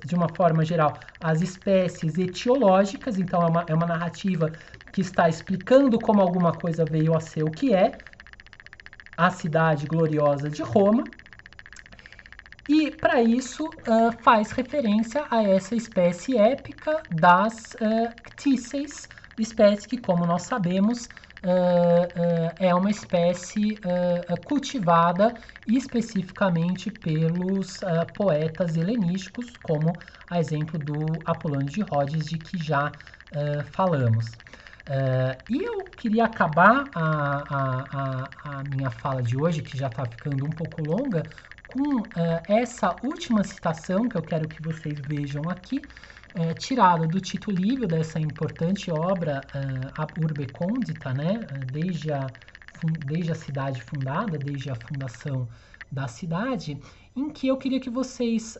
de uma forma geral as espécies etiológicas. Então é uma narrativa que está explicando como alguma coisa veio a ser o que é a cidade gloriosa de Roma. E, para isso, faz referência a essa espécie épica das Ctíceis, espécie que, como nós sabemos, é uma espécie cultivada especificamente pelos poetas helenísticos, como a exemplo do Apolônio de Rhodes, de que já falamos. E eu queria acabar a minha fala de hoje, que já está ficando um pouco longa, com essa última citação que eu quero que vocês vejam aqui, tirada do Tito Livio, dessa importante obra Ab Urbe Condita, né? Desde a cidade fundada, desde a fundação da cidade, em que eu queria que vocês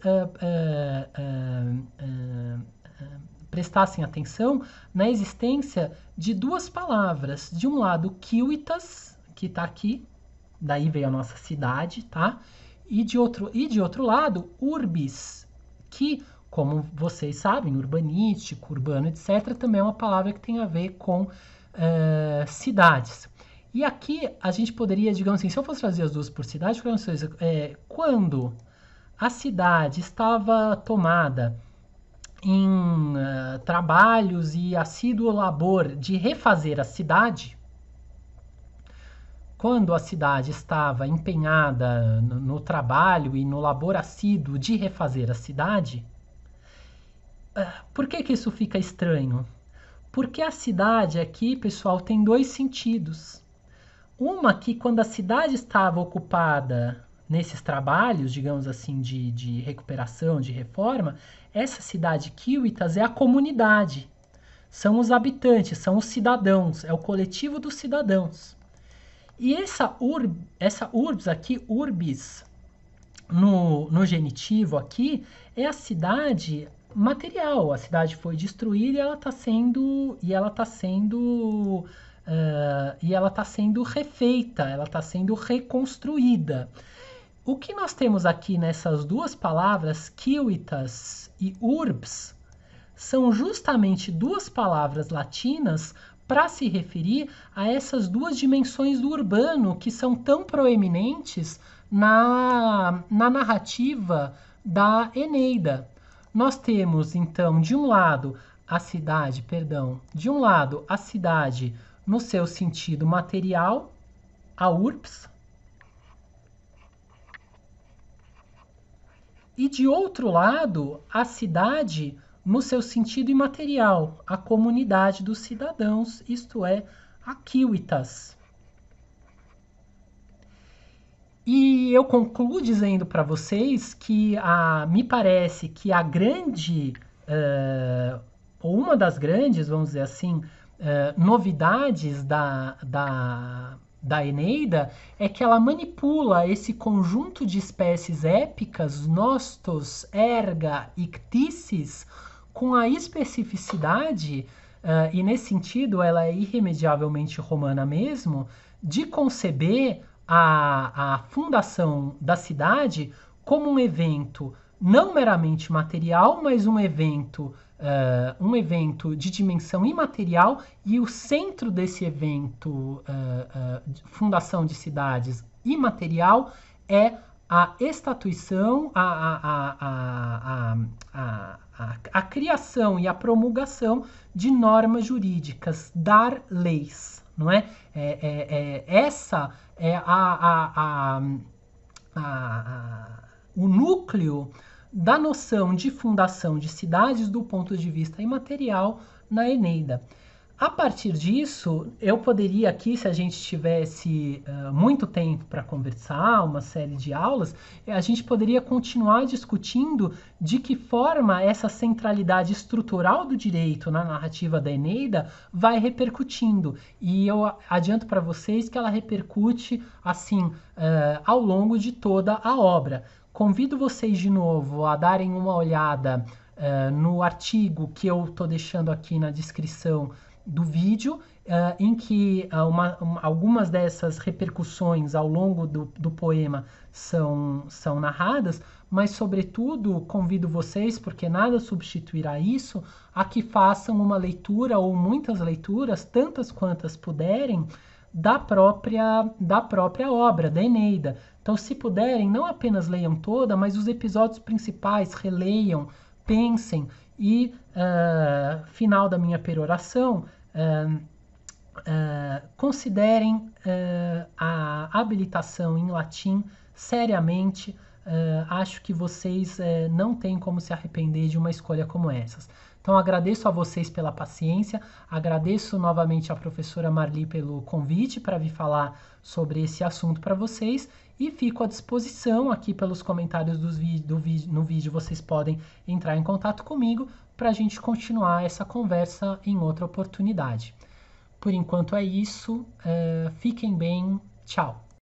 prestassem atenção na existência de duas palavras. De um lado, civitas, que está aqui, daí veio a nossa cidade, tá? E de outro lado, urbis, que, como vocês sabem, urbanístico, urbano, etc., também é uma palavra que tem a ver com cidades. E aqui a gente poderia, digamos assim, se eu fosse trazer as duas por cidade, quando a cidade estava tomada em trabalhos e assíduo labor de refazer a cidade, quando a cidade estava empenhada no trabalho e no labor assíduo de refazer a cidade, por que isso fica estranho? Porque a cidade aqui, pessoal, tem dois sentidos. Uma que quando a cidade estava ocupada nesses trabalhos, digamos assim, de recuperação, de reforma, essa cidade civitas é a comunidade. São os habitantes, são os cidadãos, é o coletivo dos cidadãos. E essa urbs aqui, urbis, no genitivo aqui, é a cidade material. A cidade foi destruída e ela está sendo refeita, ela está sendo reconstruída. O que nós temos aqui nessas duas palavras, civitas e urbs, são justamente duas palavras latinas para se referir a essas duas dimensões do urbano que são tão proeminentes na narrativa da Eneida. Nós temos, então, de um lado a cidade no seu sentido material, a urbs, e de outro lado, a cidade no seu sentido imaterial, a comunidade dos cidadãos, isto é, a civitas. E eu concluo dizendo para vocês que me parece que a grande, ou uma das grandes, vamos dizer assim, novidades da Eneida é que ela manipula esse conjunto de espécies épicas, nostos, erga, ictices, com a especificidade, e nesse sentido ela é irremediavelmente romana mesmo, de conceber a fundação da cidade como um evento não meramente material, mas um evento de dimensão imaterial, e o centro desse evento, fundação de cidades imaterial, é a estatuição, a criação e a promulgação de normas jurídicas, dar leis, não é? Essa é o núcleo da noção de fundação de cidades do ponto de vista imaterial na Eneida. A partir disso, eu poderia aqui, se a gente tivesse muito tempo para conversar, uma série de aulas, a gente poderia continuar discutindo de que forma essa centralidade estrutural do direito na narrativa da Eneida vai repercutindo. E eu adianto para vocês que ela repercute assim ao longo de toda a obra. Convido vocês de novo a darem uma olhada no artigo que eu estou deixando aqui na descrição do vídeo, em que algumas dessas repercussões ao longo do poema são narradas, mas, sobretudo, convido vocês, porque nada substituirá isso, a que façam uma leitura ou muitas leituras, tantas quantas puderem, da própria obra, da Eneida. Então, se puderem, não apenas leiam toda, mas os episódios principais, releiam, pensem e, final da minha peroração, considerem a habilitação em latim seriamente. Acho que vocês não têm como se arrepender de uma escolha como essas. Então, agradeço a vocês pela paciência, agradeço novamente à professora Marli pelo convite para vir falar sobre esse assunto para vocês, E fico à disposição aqui pelos comentários no vídeo, vocês podem entrar em contato comigo para a gente continuar essa conversa em outra oportunidade. Por enquanto é isso, fiquem bem, tchau!